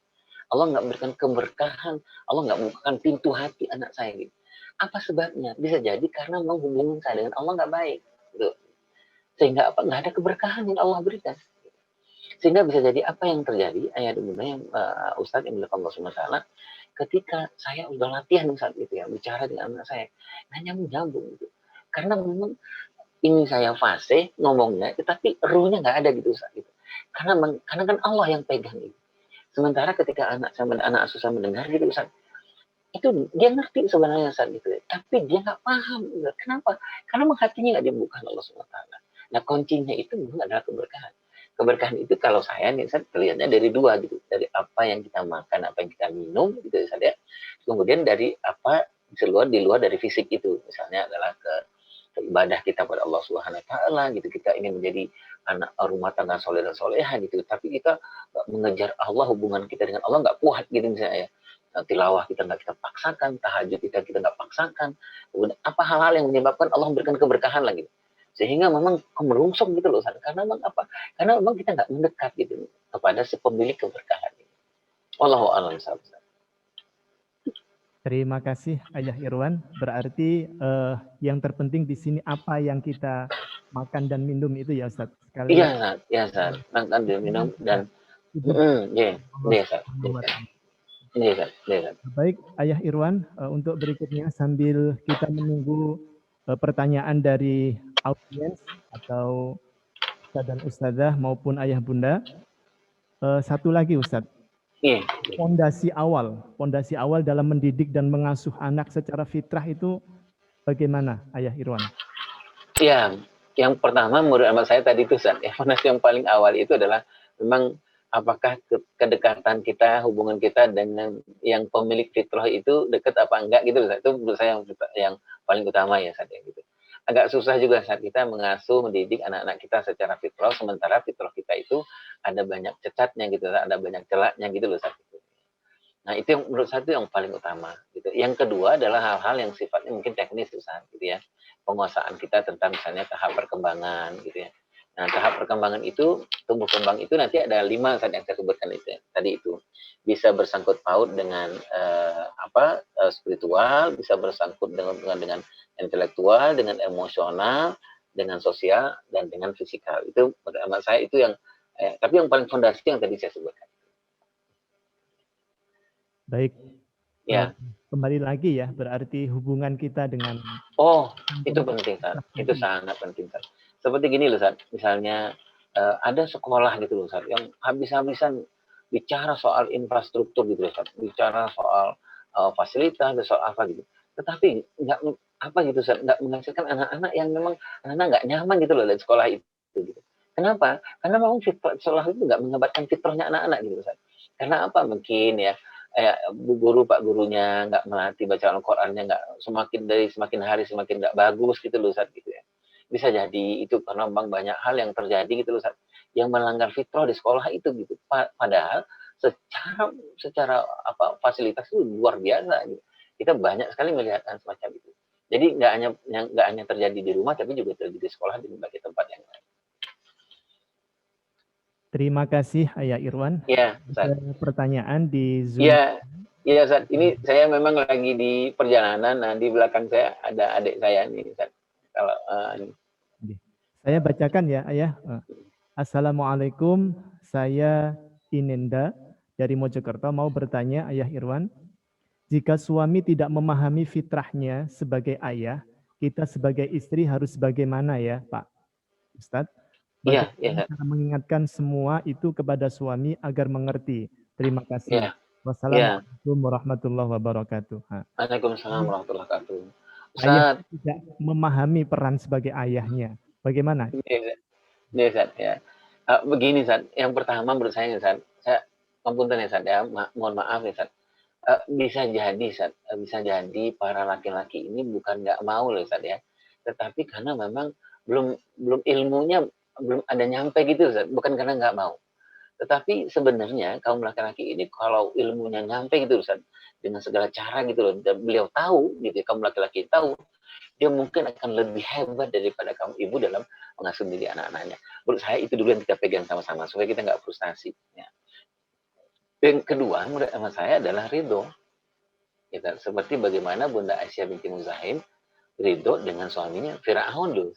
Allah nggak berikan keberkahan, Allah nggak membukakan pintu hati anak saya gitu. Apa sebabnya? Bisa jadi karena memang hubungan saya dengan Allah nggak baik, gitu. Sehingga nggak ada keberkahan yang Allah berikan. Sehingga bisa jadi apa yang terjadi, ayat bunda yang Ustadz yang Allah Subhanahu Wa ketika saya udah latihan saat itu ya bicara dengan anak saya, nggak nyambung gitu. Karena memang ini saya fase ngomongnya, tetapi ruhnya nggak ada gitu saat itu. Karena kan Allah yang pegang itu. Sementara ketika anak asuh saya mendengar gitu Ustaz, itu dia ngerti sebenarnya saat itu, tapi dia nggak paham. Kenapa? Karena hatinya nggak dibuka Allah SWT. Nah kuncinya itu adalah keberkahan. Keberkahan itu kalau saya nih, saya terlihatnya dari dua gitu, dari apa yang kita makan, apa yang kita minum gitu ya. Kemudian dari apa di luar dari fisik itu, misalnya adalah ke ibadah kita pada Allah Subhanahu Wa Taala gitu, kita ingin menjadi anak rumah tangga soleh dan soleha gitu, tapi kita mengejar Allah, hubungan kita dengan Allah nggak kuat gitu misalnya ya. Tilawah kita nggak kita paksakan, tahajud kita nggak paksakan. Kemudian apa hal-hal yang menyebabkan Allah memberikan keberkahan lagi, sehingga memang kemerungsung gitu loh, karena memang apa? Karena memang kita nggak mendekat gitu kepada si pemilik keberkahan. Wallahu a'lam. Terima kasih Ayah Irwan. Berarti yang terpenting di sini apa yang kita makan dan minum itu ya Ustadz. Sekali Iya, lagi. Sat. Iya, Sat. Makan dan minum dan Hidup iya, Allah iya, Sat. Subhanahu wa Ta'ala. Iya, Sat. Iya, Sat. Baik, Ayah Irwan, untuk berikutnya sambil kita menunggu pertanyaan dari audiens atau Ustadz dan Ustadzah maupun Ayah Bunda, satu lagi Ustadz, Iya. fondasi awal dalam mendidik dan mengasuh anak secara fitrah itu bagaimana, Ayah Irwan? Iya, yang pertama menurut amat saya tadi itu, Sat, yang paling awal itu adalah memang apakah kedekatan kita, hubungan kita dengan yang pemilik fitrah itu dekat apa enggak gitu, Sat. Itu menurut saya yang paling utama ya, Sat, ya, gitu. Agak susah juga saat kita mengasuh, mendidik anak-anak kita secara fitrah, sementara fitrah kita itu ada banyak cacatnya gitu, ada banyak celaknya gitu loh, Sat. Nah, itu yang menurut saya itu yang paling utama gitu. Yang kedua adalah hal-hal yang sifatnya mungkin teknis Ustaz, gitu ya. Penguasaan kita tentang misalnya tahap perkembangan gitu ya. Nah, tahap perkembangan itu, tumbuh kembang itu nanti ada 5 yang saya sebutkan itu ya. Tadi itu bisa bersangkut paut dengan spiritual, bisa bersangkut dengan intelektual, dengan emosional, dengan sosial dan dengan fisikal. Itu menurut saya itu yang tapi yang paling fondasi yang tadi saya sebutkan. Baik, Ya. kembali lagi ya, berarti hubungan kita dengan itu penting, Sat. Itu sangat penting, Sat. Seperti gini loh, Sat. Misalnya ada sekolah gitu loh, Sat, yang habis-habisan bicara soal infrastruktur gitu loh, Sat. Bicara soal fasilitas, ada soal apa gitu. Tetapi nggak apa gitu, nggak menghasilkan anak-anak yang memang anak-anak nggak nyaman gitu loh dari sekolah itu gitu. Kenapa? Karena memang sekolah itu nggak mengabarkan fitrahnya anak-anak gitu Ustaz. Karena apa? Mungkin ya, bu guru, pak gurunya nggak melatih bacaan Al-Qur'annya, nggak semakin hari semakin nggak bagus gitu loh Ustaz gitu ya. Bisa jadi itu karena memang banyak hal yang terjadi gitu loh Ustaz, yang melanggar fitrah di sekolah itu gitu. Padahal secara secara apa fasilitas itu luar biasa gitu. Kita banyak sekali melihat hal semacam itu. Jadi nggak hanya terjadi di rumah tapi juga terjadi di sekolah di berbagai tempat yang lain. Terima kasih Ayah Irwan. Iya, Ustaz. Ada pertanyaan di Zoom. Iya, iya Ustaz. Ini saya memang lagi di perjalanan, nah di belakang saya ada adik saya nih Ustaz. Kalau Saya bacakan ya Ayah. Assalamualaikum, saya Inenda dari Mojokerto mau bertanya Ayah Irwan. Jika suami tidak memahami fitrahnya sebagai ayah, kita sebagai istri harus bagaimana ya Pak Ustadz? iya, iya, Bagaimana cara mengingatkan semua itu kepada suami agar mengerti? Terima kasih. iya, iya. Wassalamualaikum warahmatullahi wabarakatuh. Waalaikumsalam warahmatullahi wabarakatuh. Ayah Ustaz, tidak memahami peran sebagai ayahnya. Bagaimana? iya, Ustaz, ya. Begini, Ustaz, yang pertama menurut saya, Ustaz, saya punten ya, Ustaz, ya, mohon maaf ya, Ustaz. Bisa jadi, Ustaz, bisa jadi para laki-laki ini bukan nggak mau loh, Ustaz, ya. Tetapi karena memang belum belum ilmunya belum ada nyampe gitu, Ustaz, bukan karena nggak mau. Tetapi sebenarnya kaum laki-laki ini kalau ilmunya nyampe gitu, Ustaz, dengan segala cara gitu loh, dan beliau tahu gitu ya, kaum laki-laki tahu, dia mungkin akan lebih hebat daripada kaum ibu dalam mengasuh diri anak-anaknya. Menurut saya itu dulu yang kita pegang sama-sama supaya kita nggak frustasi. Ya. Yang kedua, menurut hemat saya adalah ridho. Gitu. Seperti bagaimana Bunda Aisyah binti Muzahim ridho dengan suaminya Firaun dulu,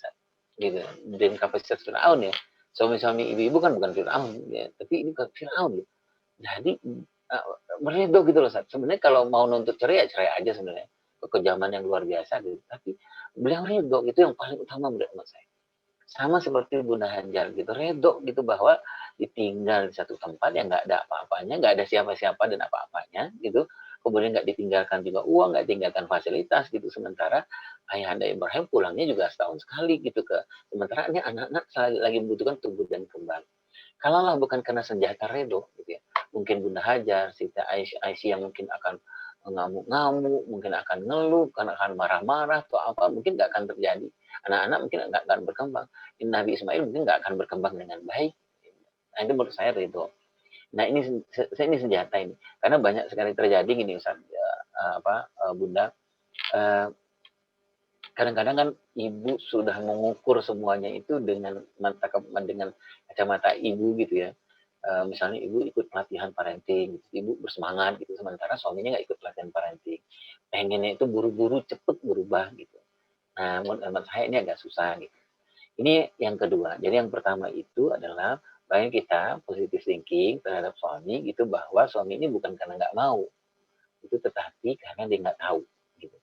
gitu. Dengan kapasitas Firaun ya. Suami-suami ibu-ibu kan bukan Firaun, ya. Tapi ini ke Firaun. Gitu. Jadi meridho gitu loh. Sebenarnya kalau mau nuntut cerai ya cerai aja sebenarnya. Kekejaman yang luar biasa gitu. Tapi beliau ridho itu yang paling utama menurut hemat saya. Sama seperti Bunda Hajar gitu, redho gitu bahwa ditinggal di satu tempat yang nggak ada apa-apanya, nggak ada siapa-siapa dan apa-apanya gitu. Kemudian nggak ditinggalkan juga uang, nggak ditinggalkan fasilitas gitu. Sementara Ayahanda Ibrahim pulangnya juga setahun sekali gitu ke. Sementara ini anak-anak lagi membutuhkan tumbuh dan kembang. Kalaulah bukan karena senjata redho gitu ya, mungkin Bunda Hajar, Siti Aisyah yang mungkin akan ngamuk-ngamuk, mungkin akan ngeluh, karena akan marah-marah atau apa, mungkin nggak akan terjadi. Anak-anak mungkin nggak akan berkembang. Nabi Ismail mungkin nggak akan berkembang dengan baik. Nah itu menurut saya ridho. Nah ini senjata ini, karena banyak sekali terjadi gini Ustaz, Bunda. Uh, Kadang-kadang kan ibu sudah mengukur semuanya itu dengan kacamata ibu gitu ya. Misalnya ibu ikut pelatihan parenting, ibu bersemangat gitu, sementara suaminya nggak ikut pelatihan parenting. Pengennya itu buru-buru cepet berubah gitu. Nah, menurut saya ini agak susah gitu. Ini yang kedua. Jadi yang pertama itu adalah bagi kita positive thinking terhadap suami gitu bahwa suami ini bukan karena nggak mau, itu tetapi karena dia nggak tahu. Gitu.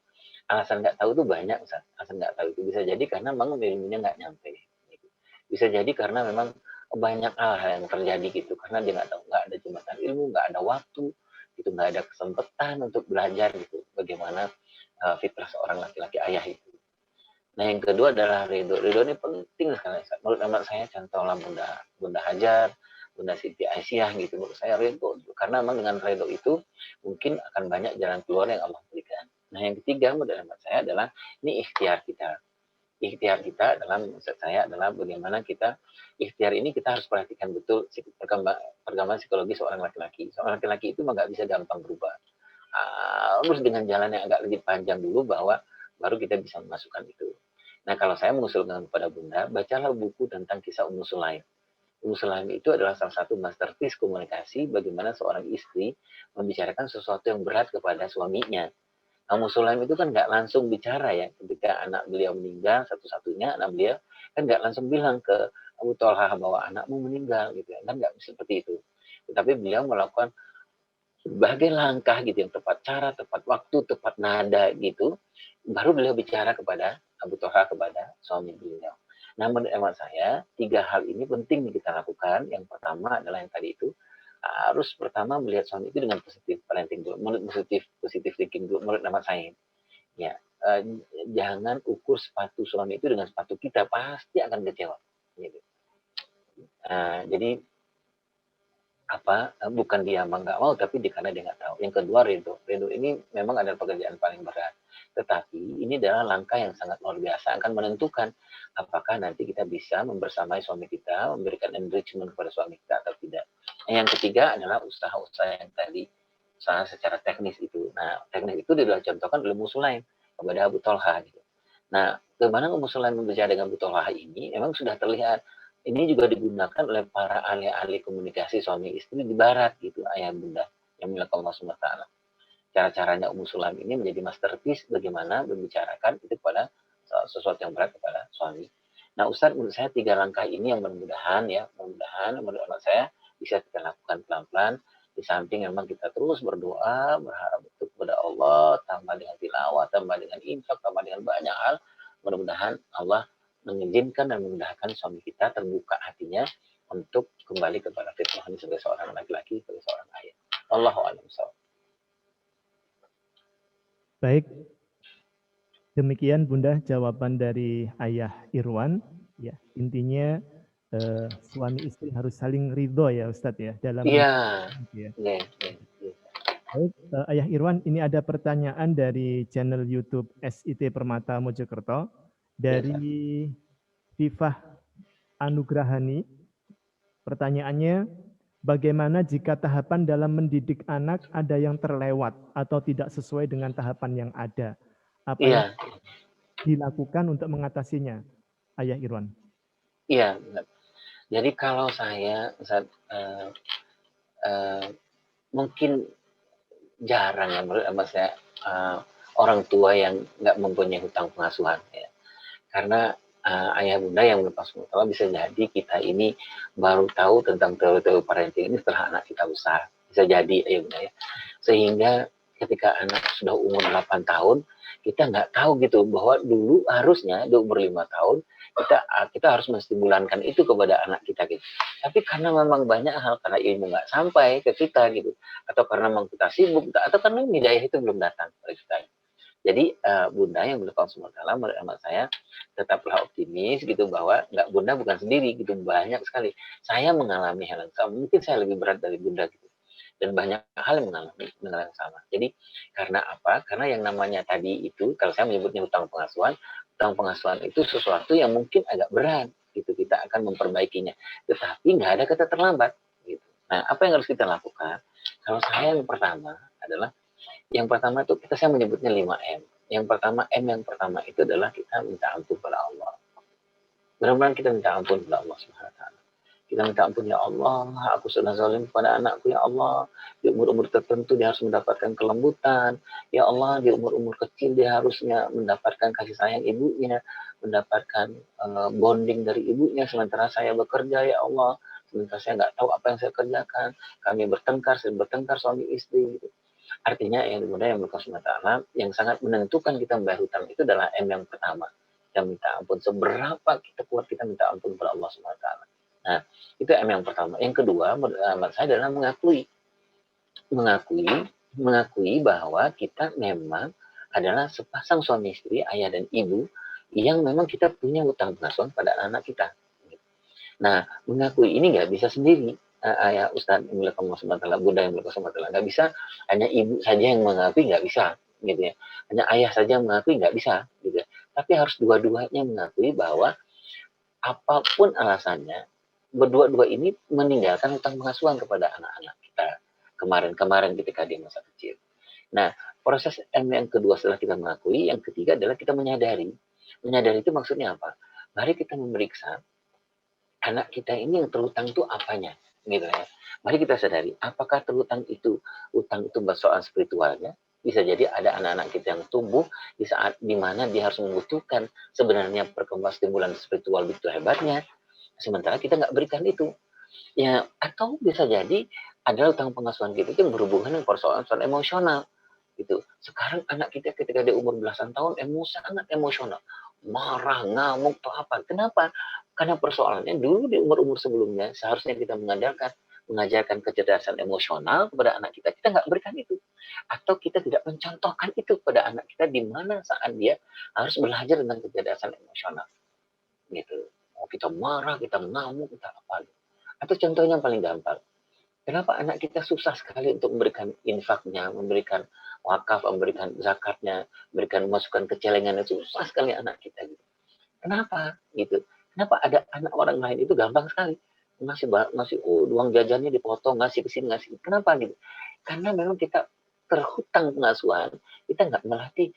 Alasan nggak tahu itu banyak, Ustaz. Alasan nggak tahu itu bisa jadi karena memang ilmunya nggak nyampe. Gitu. Bisa jadi karena memang banyak hal yang terjadi gitu karena dia nggak tahu, nggak ada jembatan ilmu, nggak ada waktu, gitu, nggak ada kesempatan untuk belajar gitu bagaimana fitrah seorang laki-laki ayah itu. Nah yang kedua adalah ridho. Ridho ini penting sekali. Menurut anak saya contohlah Bunda Hajar, Bunda Siti Aisyah gitu. Menurut saya ridho. Karena memang dengan ridho itu mungkin akan banyak jalan keluar yang Allah berikan. Nah yang ketiga menurut anak saya adalah ini ikhtiar kita. Ikhtiar kita dalam maksud saya adalah bagaimana kita ikhtiar ini kita harus perhatikan betul perkembangan psikologi seorang laki-laki. Seorang laki-laki itu nggak bisa gampang berubah. Harus dengan jalan yang agak lebih panjang dulu bahwa baru kita bisa memasukkan itu. Nah, kalau saya mengusulkan kepada Bunda, bacalah buku tentang kisah Ummu Sulaim. Ummu Sulaim itu adalah salah satu masterpiece komunikasi bagaimana seorang istri membicarakan sesuatu yang berat kepada suaminya. Ummu Sulaim itu kan nggak langsung bicara ya, ketika anak beliau meninggal, satu-satunya anak beliau, kan nggak langsung bilang ke Abu Talha bahwa anakmu meninggal, gitu ya. Kan nggak seperti itu. Tetapi beliau melakukan berbagai langkah gitu yang tepat cara, tepat waktu, tepat nada gitu. Baru beliau bicara kepada Abu Talha kepada suami beliau. Nah, menurut hemat saya, 3 hal ini penting kita lakukan. Yang pertama adalah yang tadi itu, harus pertama melihat suami itu dengan positif parenting dulu, menurut positif thinking dulu, menurut nama saya. Ya, jangan ukur sepatu suami itu dengan sepatu kita, pasti akan kecewa. Gitu. Jadi bukan dia nggak mau, tapi karena dia nggak tahu. Yang kedua, ridho. Ridho ini memang adalah pekerjaan paling berat. Tetapi ini adalah langkah yang sangat luar biasa, akan menentukan apakah nanti kita bisa membersamai suami kita, memberikan enrichment kepada suami kita atau tidak. Yang ketiga adalah usaha-usaha yang tadi, usaha secara teknis itu. Nah, teknis itu dicontohkan oleh Ummu Sulaim kepada Abu Talha. Gitu. Nah, bagaimana Ummu Sulaim berbicara dengan Abu Talha ini, memang sudah terlihat. Ini juga digunakan oleh para ahli-ahli komunikasi suami istri di barat gitu, ayah bunda yang melakukan Allah SWT. Cara-caranya Ummu Sulaim ini menjadi masterpiece bagaimana membicarakan itu pada sesuatu yang berat kepada suami. Nah, Ustaz, menurut saya 3 langkah ini yang mudah-mudahan menurut anak saya bisa kita lakukan pelan-pelan. Di samping memang kita terus berdoa, berharap untuk kepada Allah, tambah dengan tilawah, tambah dengan infak, tambah dengan banyak hal. Mudah-mudahan Allah mengizinkan dan memudahkan suami kita terbuka hatinya untuk kembali kepada fitrah sebagai seorang laki-laki, sebagai seorang ayah. Allahu a'lam. Baik, demikian Bunda jawaban dari Ayah Irwan. Ya, intinya suami istri harus saling ridho ya Ustadz ya dalam Iya. ya. Yeah. Baik, Ayah Irwan, ini ada pertanyaan dari channel YouTube SIT Permata Mojokerto dari Vivah Anugrahani. Pertanyaannya, bagaimana jika tahapan dalam mendidik anak ada yang terlewat atau tidak sesuai dengan tahapan yang ada? Apa yang dilakukan untuk mengatasinya, Ayah Irwan? Iya, jadi kalau saya mungkin jarang ya menurut saya orang tua yang nggak mempunyai hutang pengasuhan ya. Karena ayah bunda yang melepas mutawah bisa jadi kita ini baru tahu tentang teori-teori parenting ini setelah anak kita besar. Bisa jadi ayah bunda ya. Sehingga ketika anak sudah umur 8 tahun, kita nggak tahu gitu bahwa dulu harusnya di umur 5 tahun kita harus menstimulankan itu kepada anak kita gitu. Tapi karena memang banyak hal, karena ilmu nggak sampai ke kita gitu, atau karena memang kita sibuk, atau karena hidayah itu belum datang pada kita. Jadi bunda yang berkata sementara menurut amat saya tetaplah optimis gitu bahwa bunda bukan sendiri gitu, banyak sekali. Saya mengalami hal yang sama, mungkin saya lebih berat dari bunda gitu. Dan banyak hal yang mengalami yang sama. Jadi karena apa? Karena yang namanya tadi itu, kalau saya menyebutnya hutang pengasuhan itu sesuatu yang mungkin agak berat gitu, kita akan memperbaikinya. Tetapi nggak ada kata terlambat gitu. Nah, apa yang harus kita lakukan? Kalau saya yang pertama itu saya menyebutnya 5M. Yang pertama itu adalah kita minta ampun pada Allah. Benar-benar kita minta ampun kepada Allah Subhanahu wa taala. Kita minta ampun, ya Allah, aku sudah zalim kepada anakku, ya Allah. Di umur-umur tertentu dia harus mendapatkan kelembutan. Ya Allah, di umur-umur kecil dia harusnya mendapatkan kasih sayang ibunya, mendapatkan bonding dari ibunya, sementara saya bekerja, ya Allah. Sementara saya nggak tahu apa yang saya kerjakan. Kami sering bertengkar suami istri gitu. Artinya yang berkata Allah yang sangat menentukan kita membayar hutang itu adalah M yang pertama. Kita minta ampun. Seberapa kita kuat kita minta ampun kepada Allah SWT. Nah, itu M yang pertama. Yang kedua, menurut saya adalah mengakui bahwa kita memang adalah sepasang suami istri, ayah dan ibu, yang memang kita punya hutang pengasuhan pada anak kita. Nah, mengakui ini nggak bisa sendiri. Ayah Ustadz yang melakukan Allah, bunda yang melakukan Allah, nggak bisa hanya ibu saja yang mengakui, nggak bisa gitu ya. Hanya ayah saja yang mengakui, nggak bisa gitu ya. Tapi harus dua-duanya mengakui bahwa apapun alasannya, berdua-dua ini meninggalkan hutang pengasuhan kepada anak-anak kita kemarin ketika dia masa kecil. Nah, proses M yang kedua setelah kita mengakui, yang ketiga adalah kita menyadari. Menyadari itu maksudnya apa? Mari kita memeriksa anak kita ini yang terutang itu apanya, gitu ya. Mari kita sadari, apakah terutang itu soal spiritualnya? Bisa jadi ada anak-anak kita yang tumbuh di saat dimana dia harus membutuhkan sebenarnya perkembangan stimulan spiritual begitu hebatnya, sementara kita nggak berikan itu. Ya, atau bisa jadi ada utang pengasuhan kita itu yang berhubungan dengan persoalan emosional gitu. Sekarang anak kita ketika dia umur belasan tahun sangat emosional, marah, ngamuk atau apa. Kenapa? Karena persoalannya dulu di umur-umur sebelumnya seharusnya kita mengandalkan mengajarkan kecerdasan emosional kepada anak kita nggak berikan itu. Atau kita tidak mencontohkan itu kepada anak kita di mana saat dia harus belajar tentang kecerdasan emosional. Gitu. Mau kita marah, kita ngamuk, kita apa. Atau contohnya yang paling gampang. Kenapa anak kita susah sekali untuk memberikan infaknya, memberikan wakaf, memberikan zakatnya, memberikan masukan ke celengannya, susah sekali anak kita. Gitu. Kenapa? Gitu. Kenapa ada anak orang lain itu gampang sekali ngasih uang jajannya dipotong, ngasih ke sini, ngasih. Kenapa gitu? Karena memang kita terhutang pengasuhan, kita nggak melatih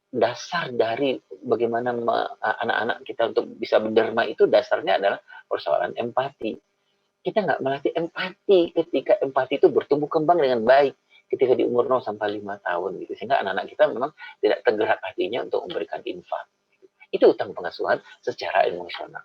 dasar dari bagaimana anak-anak kita untuk bisa berderma itu dasarnya adalah persoalan empati. Kita nggak melatih empati ketika empati itu bertumbuh kembang dengan baik ketika di umur 0 sampai 5 tahun gitu. Sehingga anak-anak kita memang tidak tergerak hatinya untuk memberikan infak. Itu utang pengasuhan secara emosional.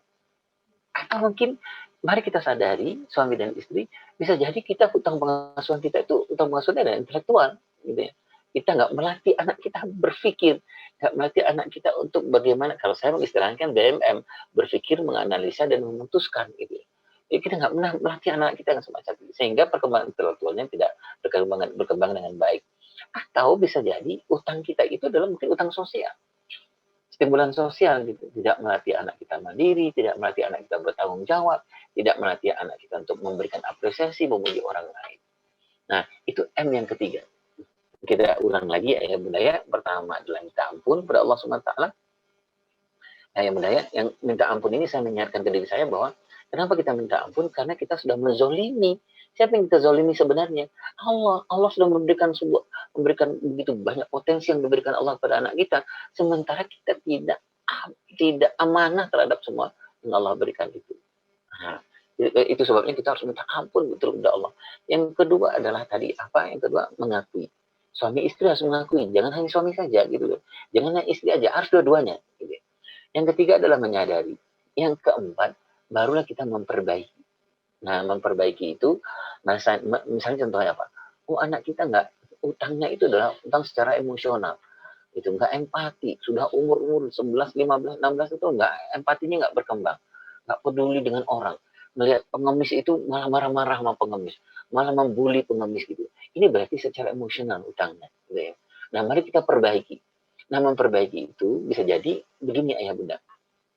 Atau mungkin mari kita sadari suami dan istri bisa jadi kita utang pengasuhan kita itu utang pengasuhannya adalah intelektual gitu ya. Kita nggak melatih anak kita berpikir, nggak melatih anak kita untuk bagaimana, kalau saya mengistilahkan BMM, berpikir, menganalisa, dan memutuskan gitu ya. Jadi kita nggak melatih anak kita semacam itu, sehingga perkembangan intelektualnya tidak berkembang dengan baik. Atau bisa jadi utang kita itu adalah mungkin utang sosial, stimulan sosial gitu, tidak melatih anak kita mandiri, tidak melatih anak kita bertanggung jawab, tidak melatih anak kita untuk memberikan apresiasi, memuji orang lain. Nah, itu M yang ketiga. Kita ulang lagi ya Bunda ya. Pertama adalah minta ampun kepada Allah Subhanahu wa taala. Nah, yang Bunda ya, yang minta ampun ini saya mengingatkan ke diri saya bahwa kenapa kita minta ampun? Karena kita sudah menzolimi. Siapa yang kita zolimi sebenarnya? Allah. Allah sudah memberikan begitu banyak potensi yang diberikan Allah kepada anak kita, sementara kita tidak amanah terhadap semua yang Allah berikan itu. Nah, itu sebabnya kita harus minta ampun betul kepada Allah. Yang kedua adalah tadi apa? Yang kedua mengakui. Suami istri harus mengakui, jangan hanya suami saja gitu loh. Jangan hanya istri aja, harus dua-duanya. Gitu. Yang ketiga adalah menyadari. Yang keempat, barulah kita memperbaiki. Nah, memperbaiki itu, misalnya contohnya apa? Oh, anak kita utangnya itu adalah utang secara emosional. Itu nggak empati. Sudah umur 11, 15, 16 itu empatinya nggak berkembang. Nggak peduli dengan orang. Melihat pengemis itu malah marah-marah sama pengemis. Malah membuli pengemis gitu. Ini berarti secara emosional utangnya. Gitu ya. Nah, mari kita perbaiki. Nah, memperbaiki itu bisa jadi begini ayah bunda.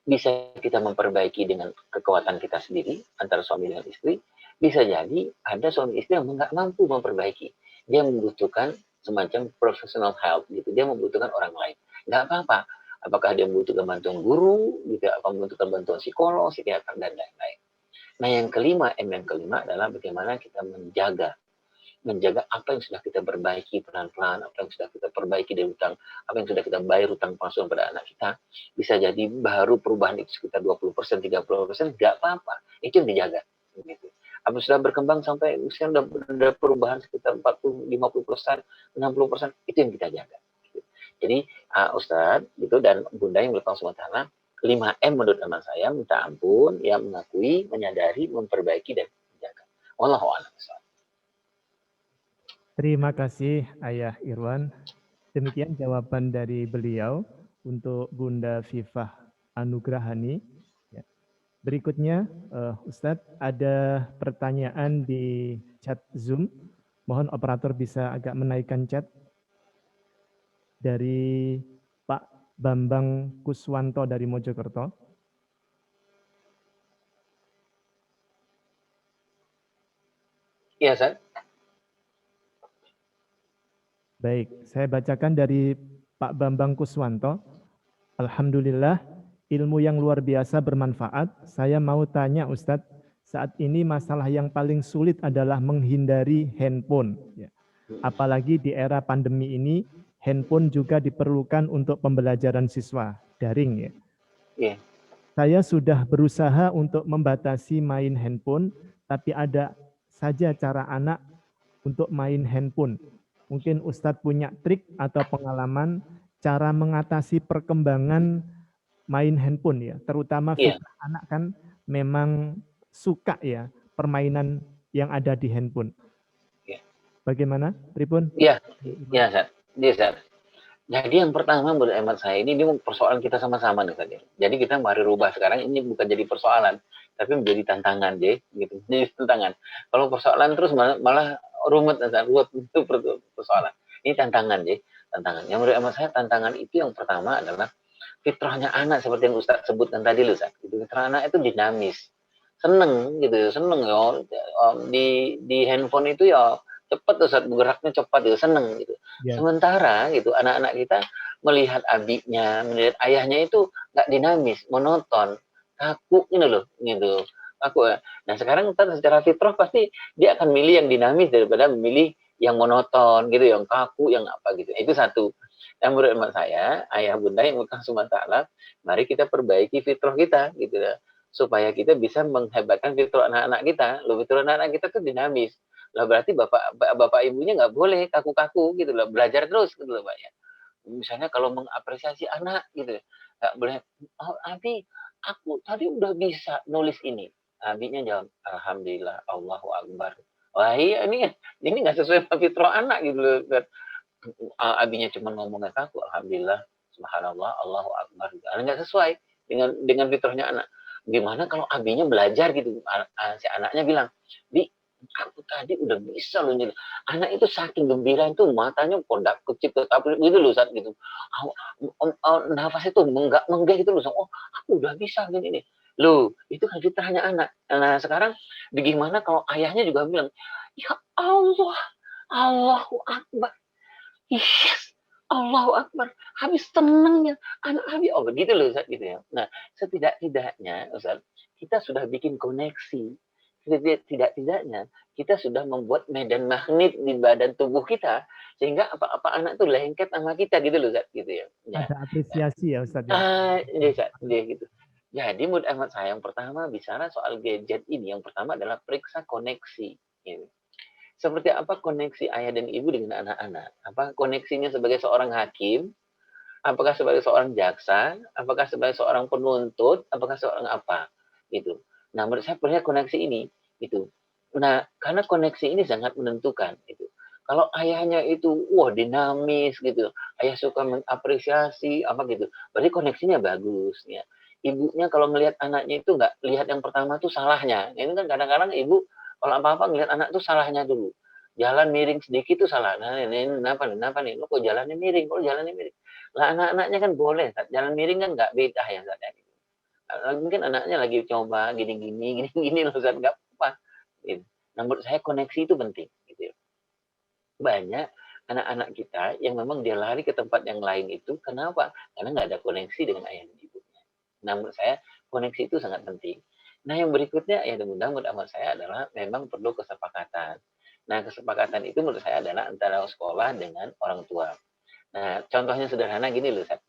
Bisa kita memperbaiki dengan kekuatan kita sendiri, antara suami dan istri. Bisa jadi ada suami istri yang nggak mampu memperbaiki. Dia membutuhkan semacam professional help gitu. Dia membutuhkan orang lain. Nggak apa-apa. Apakah dia membutuhkan bantuan guru, gitu, apa membutuhkan bantuan psikolog, psikiater, dan lain-lain. Nah, yang kelima adalah bagaimana kita menjaga apa yang sudah kita perbaiki pelan-pelan, apa yang sudah kita perbaiki dari utang, apa yang sudah kita bayar utang pengasuhan pada anak kita, bisa jadi baru perubahan itu sekitar 20%, 30%, nggak apa-apa. Itu yang dijaga. Gitu. Apa sudah berkembang sampai misalnya sudah perubahan sekitar 40, 50%, 60%, itu yang kita jaga. Gitu. Jadi, Ustadz gitu, dan Bunda yang bertanggung sementara, 5M menurut teman saya, minta ampun, ya mengakui, menyadari, memperbaiki, dan menjaga. Wallahu a'lam. Terima kasih Ayah Irwan. Demikian jawaban dari beliau untuk Bunda Fifah Anugrahani. Ya. Berikutnya, Ustadz, ada pertanyaan di chat Zoom. Mohon operator bisa agak menaikkan chat. Dari Pak Bambang Kuswanto dari Mojokerto. Iya, San. Baik, saya bacakan dari Pak Bambang Kuswanto. Alhamdulillah, ilmu yang luar biasa bermanfaat. Saya mau tanya Ustadz, saat ini masalah yang paling sulit adalah menghindari handphone. Ya. Apalagi di era pandemi ini, handphone juga diperlukan untuk pembelajaran siswa daring ya. Yeah. Saya sudah berusaha untuk membatasi main handphone, tapi ada saja cara anak untuk main handphone. Mungkin Ustadz punya trik atau pengalaman cara mengatasi perkembangan main handphone ya, terutama fitrah anak kan memang suka ya permainan yang ada di handphone. Bagaimana, Ripun? Iya, iya, San. Jadi yang pertama menurut hemat saya ini persoalan kita sama-sama nih tadi. Jadi kita mari rubah sekarang ini bukan jadi persoalan, tapi menjadi tantangan deh, gitu. Jadi tantangan. Kalau persoalan terus malah rumit itu persoalan. Ini tantangan deh, tantangan. Yang menurut hemat saya tantangan itu yang pertama adalah fitrahnya anak seperti yang Ustaz sebutkan tadi loh, Ustaz. Gitu. Fitrah anak itu dinamis. Seneng gitu, seneng ya. Di handphone itu ya cepat tuh saat bergeraknya cepat gitu, seneng gitu. Ya, Sementara gitu anak-anak kita melihat abinya, melihat ayahnya itu nggak dinamis, monoton, kaku gitu loh, gitu. Kaku ya. Nah sekarang kita secara fitrah pasti dia akan milih yang dinamis daripada memilih yang monoton gitu, yang kaku, yang apa gitu. Itu satu. Yang menurut saya, ayah bunda yang utang subhanahu mari kita perbaiki fitrah kita gitu ya. Supaya kita bisa menghebatkan fitrah anak-anak kita. Loh, fitrah anak-anak kita tuh dinamis. Lah berarti bapak ibunya nggak boleh kaku-kaku gitu loh, belajar terus gitu loh Pak ya. Misalnya kalau mengapresiasi anak gitu, nggak boleh, oh Abi, aku tadi udah bisa nulis ini. Abinya jawab, Alhamdulillah, Allahu Akbar. Wah iya ini nggak sesuai sama fitrah anak gitu loh. Abinya cuma ngomongnya kaku, Alhamdulillah, Subhanallah, Allahu Akbar. Nggak sesuai dengan fitrahnya anak. Gimana kalau abinya belajar gitu, si anaknya bilang, Bi, aku tadi udah bisa loh nyari. Anak itu saking gembira itu matanya kodak kecil gitu loh saat gitu. Nafas itu menggak gitu loh. Oh, aku udah bisa gini nih. Loh, itu kan fitrahnya anak. Nah, sekarang bagaimana kalau ayahnya juga bilang, ya Allah, Allahu Akbar. Yes, Allahu Akbar. Habis tenangnya anak Habib. Oh begitu loh Ustaz gitu ya. Nah, setidak-tidaknya Ustaz, kita sudah bikin koneksi. Tidak-tidaknya kita sudah membuat medan magnet di badan tubuh kita sehingga apa-apa anak tuh lengket sama kita gitu loh Ustaz gitu ya. Ya. ada apresiasi ya Ustadz ya. Iya, Ustaz, dia gitu. Jadi menurut amat saya yang pertama bicara soal gadget ini yang pertama adalah periksa koneksi. Gitu. Seperti apa koneksi ayah dan ibu dengan anak-anak? Apa koneksinya sebagai seorang hakim? Apakah sebagai seorang jaksa? Apakah sebagai seorang penuntut? Apakah seorang apa? Gitu. Nah, menurut saya perihal koneksi ini, itu. Nah, karena koneksi ini sangat menentukan, itu. Kalau ayahnya itu, wah dinamis gitu, ayah suka mengapresiasi apa gitu, berarti koneksinya bagus ya. Ibunya kalau melihat anaknya itu nggak lihat yang pertama tuh salahnya. Ini kan kadang-kadang ibu kalau apa-apa ngelihat anak tuh salahnya dulu. Jalan miring sedikit tuh salah. Nah, ini kenapa nih? Lo kok jalannya miring? Kok jalannya miring? Lah anak-anaknya kan boleh, jalan miring kan nggak beda ya Zat. Mungkin anaknya lagi coba gini-gini, gini-gini loh Zat, nggak apa. Gitu. Nah, menurut saya koneksi itu penting. Gitu. Banyak anak-anak kita yang memang dia lari ke tempat yang lain itu, kenapa? Karena nggak ada koneksi dengan ayah dan ibunya. Nah, menurut saya koneksi itu sangat penting. Nah, yang berikutnya ya mudah-mudahan menurut saya adalah memang perlu kesepakatan. Nah, kesepakatan itu menurut saya adalah antara sekolah dengan orang tua. Nah, contohnya sederhana gini loh, Sat.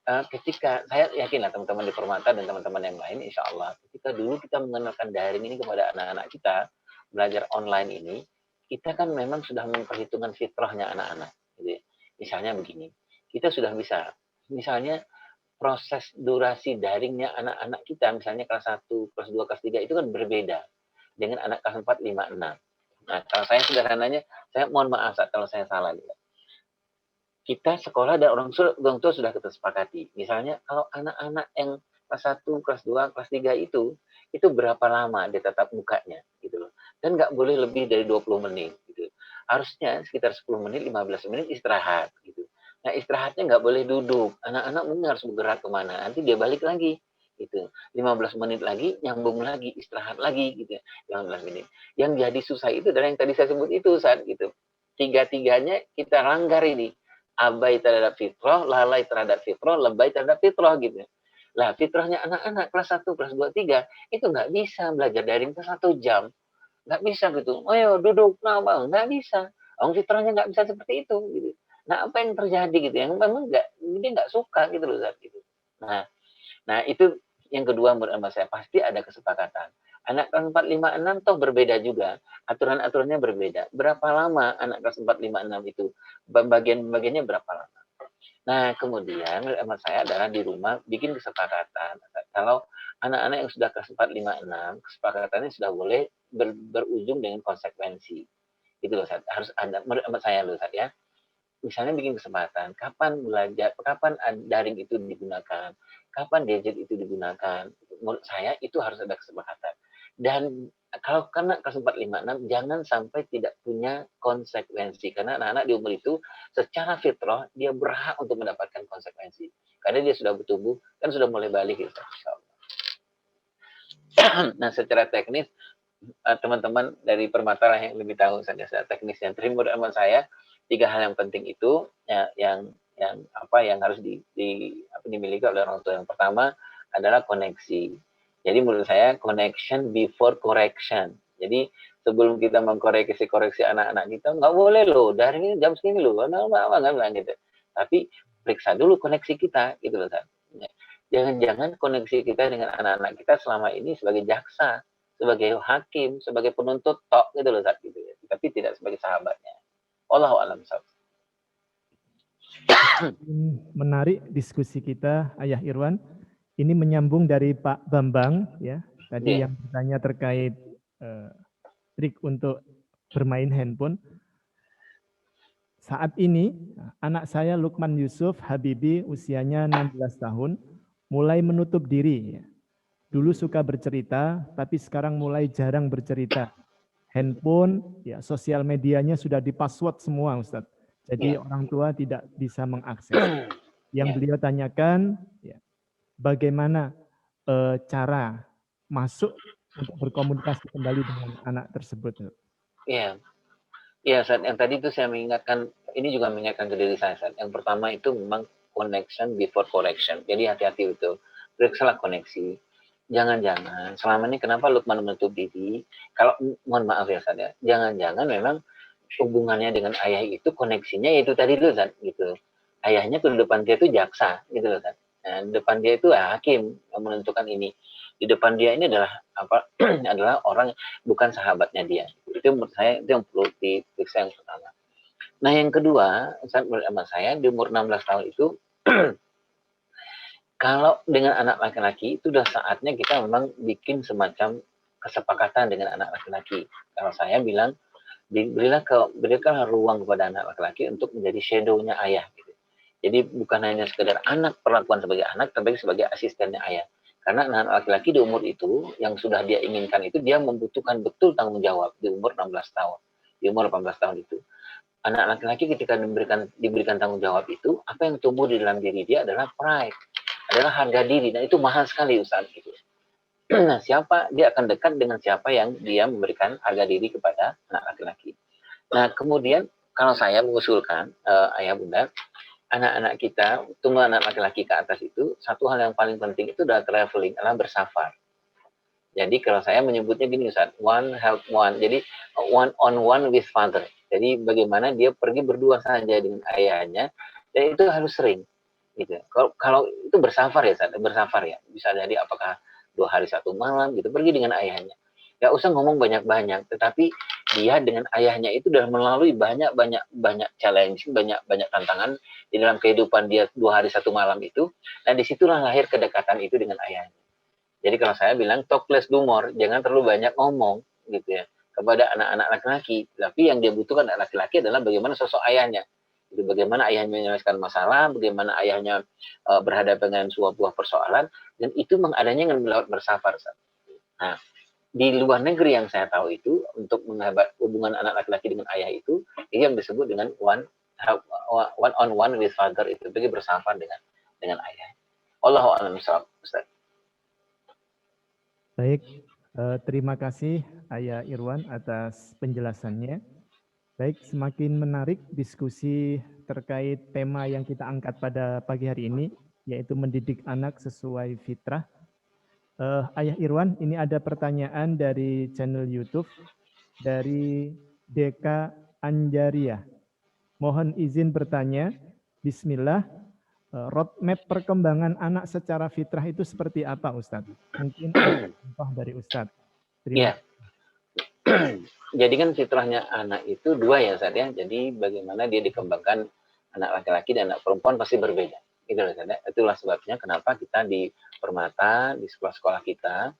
Ketika saya yakin lah teman-teman di Permata dan teman-teman yang lain, insya Allah, ketika dulu kita mengenalkan daring ini kepada anak-anak kita, belajar online ini, kita kan memang sudah memperhitungkan fitrahnya anak-anak. Gitu. Misalnya begini, kita sudah bisa, misalnya proses durasi daringnya anak-anak kita, misalnya kelas 1, kelas 2, kelas 3, itu kan berbeda dengan anak kelas 4, 5, 6. Nah, kalau saya sederhananya, saya mohon maaf kalau saya salah. Gitu kita sekolah dan orang tua sudah kita sepakati. Misalnya kalau anak-anak yang kelas 1, kelas 2, kelas 3 itu berapa lama dia tatap mukanya gitu loh. Dan nggak boleh lebih dari 20 menit gitu. Harusnya sekitar 10 menit, 15 menit istirahat gitu. Nah istirahatnya nggak boleh duduk. Anak-anak mungkin harus bergerak kemana. Nanti dia balik lagi gitu. 15 menit lagi, nyambung lagi, istirahat lagi gitu. 15 menit. Yang jadi susah itu adalah yang tadi saya sebut itu saat gitu. Tiga-tiganya kita langgar ini abai terhadap fitrah, lalai terhadap fitrah, lebay terhadap fitrah gitu. Lah fitrahnya anak-anak kelas 1, kelas 2, 3 itu nggak bisa belajar daring ke 1 jam. Nggak bisa gitu. Oh ya duduk, nama nggak bisa. Orang fitrahnya nggak bisa seperti itu gitu. Nah apa yang terjadi gitu? Yang memang dia nggak suka gitu loh saat itu. Nah, nah itu yang kedua menurut saya pasti ada kesepakatan. Anak kelas 4, 5, 6 toh berbeda juga. Aturan-aturannya berbeda. Berapa lama anak kelas 4, 5, 6 itu? Bagian-bagiannya berapa lama? Nah, kemudian menurut saya adalah di rumah bikin kesepakatan. Kalau anak-anak yang sudah kelas 4, 5, 6, kesepakatannya sudah boleh berujung dengan konsekuensi. Itu loh, Sat. Harus ada menurut saya loh, Sat, ya. misalnya bikin kesempatan, kapan belajar, kapan daring itu digunakan, kapan gadget itu digunakan. Menurut saya itu harus ada kesepakatan. Dan kalau kena ke 456 jangan sampai tidak punya konsekuensi, karena anak-anak di umur itu secara fitrah dia berhak untuk mendapatkan konsekuensi karena dia sudah bertumbuh kan sudah mulai balik gitu. Nah secara teknis teman-teman dari Permata lah yang lebih tahu saja secara teknisnya. Menurut aman saya 3 hal yang penting itu ya, yang harus dimiliki oleh orang tua. Yang pertama adalah koneksi. Jadi menurut saya connection before correction. Jadi sebelum kita mengkoreksi anak-anak kita, nggak boleh loh dari ini jam segini loh, nggak bilang gitu. Tapi periksa dulu koneksi kita gitu loh. Jangan-jangan koneksi kita dengan anak-anak kita selama ini sebagai jaksa, sebagai hakim, sebagai penuntut tok gitu loh saat gitu ya. Tapi tidak sebagai sahabatnya. Allahu a'lam. Menarik diskusi kita, Ayah Irwan. Ini menyambung dari Pak Bambang ya. Tadi yang bertanya terkait trik untuk bermain handphone. Saat ini anak saya Lukman Yusuf Habibi usianya 16 tahun mulai menutup diri. Dulu suka bercerita, tapi sekarang mulai jarang bercerita. Handphone, ya sosial medianya sudah di-password semua, Ustadz. Jadi orang tua tidak bisa mengakses. Yang beliau tanyakan, ya, bagaimana cara masuk untuk berkomunikasi kembali dengan anak tersebut? Iya, ya saat yang tadi itu saya mengingatkan, ini juga mengingatkan ke diri saya. Saat yang pertama itu memang connection before correction. Jadi hati-hati itu, periksalah koneksi. Jangan-jangan selama ini kenapa Lukman menutup diri? Kalau mohon maaf ya Sad ya, jangan-jangan memang hubungannya dengan ayah itu koneksinya itu tadi tuh Sad gitu. Ayahnya tuh di depan dia itu jaksa gitu loh Sad. Nah, di depan dia itu hakim yang menentukan ini. Di depan dia ini adalah apa? adalah orang bukan sahabatnya dia. Itu menurut saya itu yang perlu diperiksa yang pertama. Nah yang kedua, menurut saya di umur 16 tahun itu kalau dengan anak laki-laki itu udah saatnya kita memang bikin semacam kesepakatan dengan anak laki-laki. Kalau saya bilang berikan ruang kepada anak laki-laki untuk menjadi shadow-nya ayah. Gitu. Jadi bukan hanya sekedar anak perlakuan sebagai anak, tapi sebagai asistennya ayah. Karena anak laki-laki di umur itu yang sudah dia inginkan itu dia membutuhkan betul tanggung jawab di umur 16 tahun, di umur 18 tahun itu. Anak laki-laki ketika diberikan tanggung jawab itu, apa yang tumbuh di dalam diri dia adalah pride, adalah harga diri, dan itu mahal sekali Ustaz gitu. Nah, siapa dia akan dekat dengan siapa yang dia memberikan harga diri kepada anak laki-laki. Nah, kemudian kalau saya mengusulkan ayah bunda, anak-anak kita, tunggu anak laki-laki ke atas itu, satu hal yang paling penting itu adalah traveling, adalah bersafar. Jadi kalau saya menyebutnya gini Ustaz, one help one. Jadi one on one with father. Jadi bagaimana dia pergi berdua saja dengan ayahnya, dan itu harus sering. Gitu. Kalau itu bersafar ya, bersafar ya. Bisa jadi apakah 2 hari 1 malam gitu, pergi dengan ayahnya. Gak usah ngomong banyak-banyak, tetapi dia dengan ayahnya itu sudah melalui banyak challenge, banyak tantangan di dalam kehidupan dia 2 hari 1 malam itu, dan disitulah lahir kedekatan itu dengan ayahnya. Jadi kalau saya bilang talk less do more, jangan terlalu banyak ngomong gitu ya kepada anak-anak laki-laki. Tapi yang dia butuhkan anak laki-laki adalah bagaimana sosok ayahnya. Itu bagaimana ayahnya menyelesaikan masalah, bagaimana ayahnya berhadapan dengan sebuah persoalan, dan itu mengadanya dengan lewat bersafar. Nah, di luar negeri yang saya tahu itu untuk menghebat hubungan anak laki-laki dengan ayah itu yang disebut dengan one on one with father, itu pergi bersafar dengan ayah. Allahu a'lam bishawab, Ustaz. Baik, terima kasih Ayah Irwan atas penjelasannya. Baik, semakin menarik diskusi terkait tema yang kita angkat pada pagi hari ini, yaitu mendidik anak sesuai fitrah. Ayah Irwan, ini ada pertanyaan dari channel YouTube dari Deka Anjaria. Mohon izin bertanya, Bismillah, roadmap perkembangan anak secara fitrah itu seperti apa, Ustadz? Mungkin ada contoh dari Ustadz. Terima kasih. Jadi kan fitrahnya anak itu 2 ya, Ustadz ya. Jadi bagaimana dia dikembangkan anak laki-laki dan anak perempuan pasti berbeda. Itulah sebabnya kenapa kita di Permata, di sekolah-sekolah kita,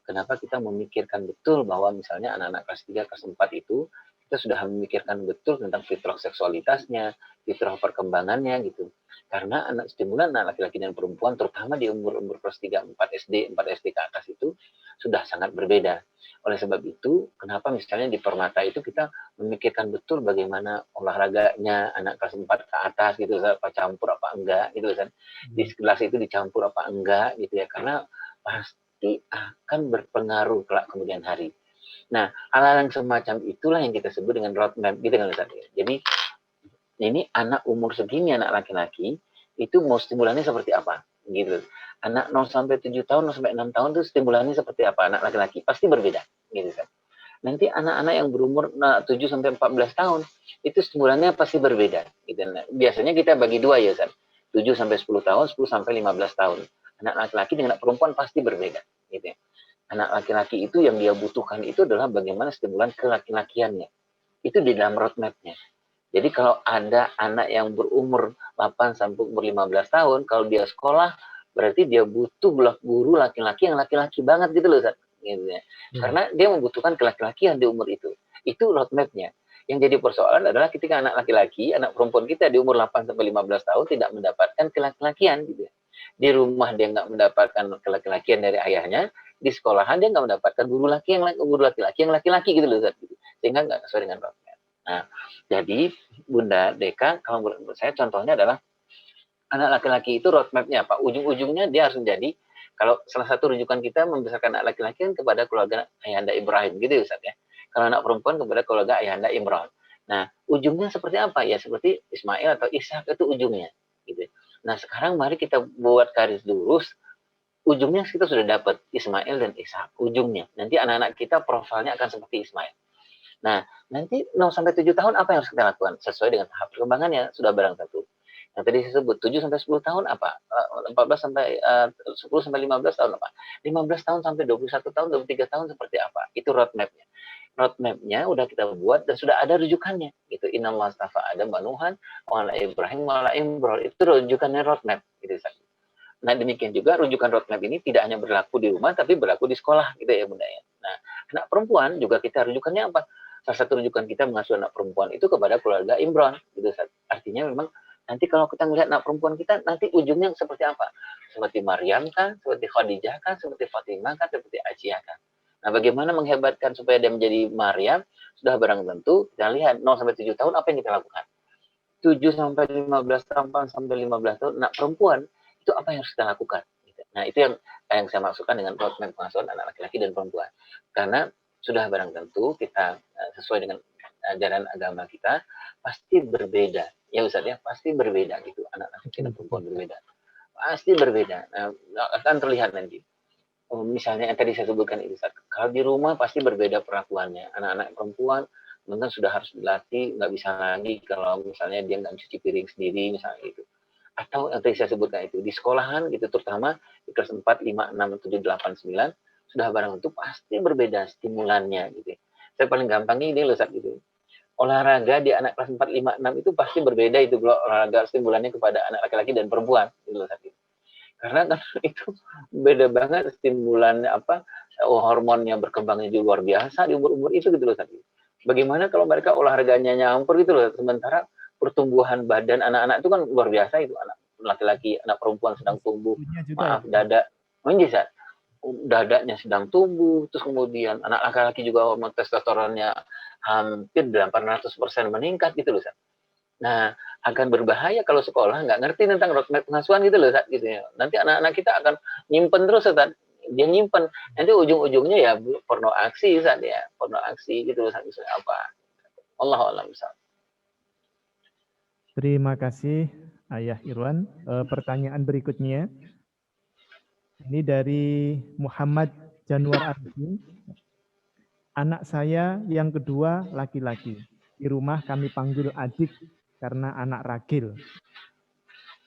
kenapa kita memikirkan betul bahwa misalnya anak-anak kelas 3, kelas 4 itu kita sudah memikirkan betul tentang fitrah seksualitasnya, fitrah perkembangannya gitu. Karena anak stimulan anak laki-laki dan perempuan terutama di umur-umur kelas 3, 4 SD, 4 SD ke atas itu sudah sangat berbeda. Oleh sebab itu, kenapa misalnya di Permata itu kita memikirkan betul bagaimana olahraganya anak kelas 4 ke atas gitu, apa campur apa enggak gitu kan. Di kelas itu dicampur apa enggak gitu ya, karena pasti akan berpengaruh kelak kemudian hari. Nah, hal-hal yang semacam itulah yang kita sebut dengan roadmap gitu kan Ustaz. Jadi ini anak umur segini, anak laki-laki itu mau stimulannya seperti apa gitu. Anak 0 sampai 7 tahun, 0 sampai 6 tahun itu stimulannya seperti apa? Anak laki-laki pasti berbeda gitu kan. Nanti anak-anak yang berumur 7 sampai 14 tahun itu stimulannya pasti berbeda gitu. Nah, biasanya kita bagi dua ya Ustaz. 7 sampai 10 tahun, 10 sampai 15 tahun. Anak laki-laki dengan anak perempuan pasti berbeda gitu ya. Anak laki-laki itu yang dia butuhkan itu adalah bagaimana stimulan kelaki-lakiannya. Itu di dalam roadmap-nya. Jadi kalau ada anak yang berumur 8 sampai umur 15 tahun, kalau dia sekolah, berarti dia butuh guru laki-laki yang laki-laki banget gitu loh, Ustaz. Gitu ya. Karena dia membutuhkan kelaki-lakian di umur itu. Itu roadmap-nya. Yang jadi persoalan adalah ketika anak laki-laki, anak perempuan kita di umur 8 sampai 15 tahun tidak mendapatkan kelaki-lakian gitu ya. Di rumah dia nggak mendapatkan kelaki-lakian dari ayahnya, di sekolahan dia nggak mendapatkan guru laki-laki yang laki-laki gitu loh, Ustaz. Sehingga nggak sesuai dengan roadmap. Nah, jadi Bunda Deka, kalau menurut saya contohnya adalah anak laki-laki itu roadmap-nya apa? Ujung-ujungnya dia harus menjadi, kalau salah satu rujukan kita membesarkan anak laki-laki kan kepada keluarga Ayahanda Ibrahim gitu ya Ustaz ya. Kalau anak perempuan kepada keluarga Ayahanda Imran. Nah, ujungnya seperti apa ya? Seperti Ismail atau Ishak itu ujungnya gitu. Nah, sekarang mari kita buat garis lurus, ujungnya kita sudah dapat Ismail dan Ishak ujungnya. Nanti anak-anak kita profilnya akan seperti Ismail. Nah, nanti 0 sampai 7 tahun apa yang harus kita lakukan? Sesuai dengan tahap perkembangannya, sudah barang tentu. Yang tadi saya sebut 7 sampai 10 tahun apa? 14 sampai 10 sampai 15 tahun apa? 15 tahun sampai 21 tahun, 23 tahun seperti apa? Itu roadmap-nya. Roadmap-nya udah kita buat dan sudah ada rujukannya. Gitu. Innallaha astafa Adam wa Nuhan wa ala Ibrahim wa ala Imran. Itu rujukannya roadmap. Gitu. Nah, demikian juga rujukan roadmap ini tidak hanya berlaku di rumah, tapi berlaku di sekolah, gitu ya Bunda ya. Nah, anak perempuan juga kita rujukannya apa? Salah satu rujukan kita mengasuh anak perempuan itu kepada keluarga Imran, gitu. Artinya memang nanti kalau kita melihat anak perempuan kita, nanti ujungnya seperti apa? Seperti Maryam kan, seperti Khadijah kan, seperti Fatimah kan, seperti Aisyah kan. Nah, bagaimana menghebatkan supaya dia menjadi Maryam? Sudah barang tentu, kita lihat 0 sampai 7 tahun apa yang kita lakukan? 7 sampai 15 tahun, sampai 15 tahun, anak perempuan itu apa yang harus kita lakukan? Nah, itu yang saya maksudkan dengan roadmap pengasuhan anak laki-laki dan perempuan. Karena sudah barang tentu kita sesuai dengan ajaran agama kita pasti berbeda. Ya Ustaz ya, pasti berbeda gitu. Anak laki-laki dan perempuan berbeda. Pasti berbeda. Nah, akan terlihat nanti. Misalnya yang tadi saya sebutkan itu, Ustaz. Kalau di rumah pasti berbeda perlakuannya. Anak-anak perempuan mungkin sudah harus dilatih, nggak bisa lagi kalau misalnya dia nggak cuci piring sendiri, misalnya itu. Atau yang tadi saya sebutkan itu, di sekolahan gitu, terutama di kelas 4, 5, 6, 7, 8, 9, sudah barang tentu pasti berbeda stimulannya gitu. Saya paling gampang ini loh saat gitu. Olahraga di anak kelas 4, 5, 6 itu pasti berbeda itu kalau olahraga stimulannya kepada anak laki-laki dan perempuan gitu loh saat itu. Karena kan itu beda banget stimulannya apa, hormonnya berkembangnya juga luar biasa di umur-umur itu gitu loh saat itu. Bagaimana kalau mereka olahraganya nyampur gitu loh, sementara pertumbuhan badan anak-anak itu kan luar biasa itu, anak laki-laki, anak perempuan sedang tumbuh, maaf dada, menjadi dadanya sedang tumbuh, terus kemudian anak laki-laki juga hormon testosteronnya hampir 800% meningkat gitu loh. Nah, akan berbahaya kalau sekolah nggak ngerti tentang roadmap pengasuhan gitu loh, gitu ya. Nanti anak-anak kita akan nyimpen terus, Ustaz. Dia nyimpen. Nanti ujung-ujungnya ya porno aksi, Ustaz ya. Porno aksi gitu loh, misalnya apa. Allah Allah misal. Terima kasih Ayah Irwan. Pertanyaan berikutnya ini dari Muhammad Januar Arifin. Anak saya yang kedua laki-laki. Di rumah kami panggil adik karena anak ragil.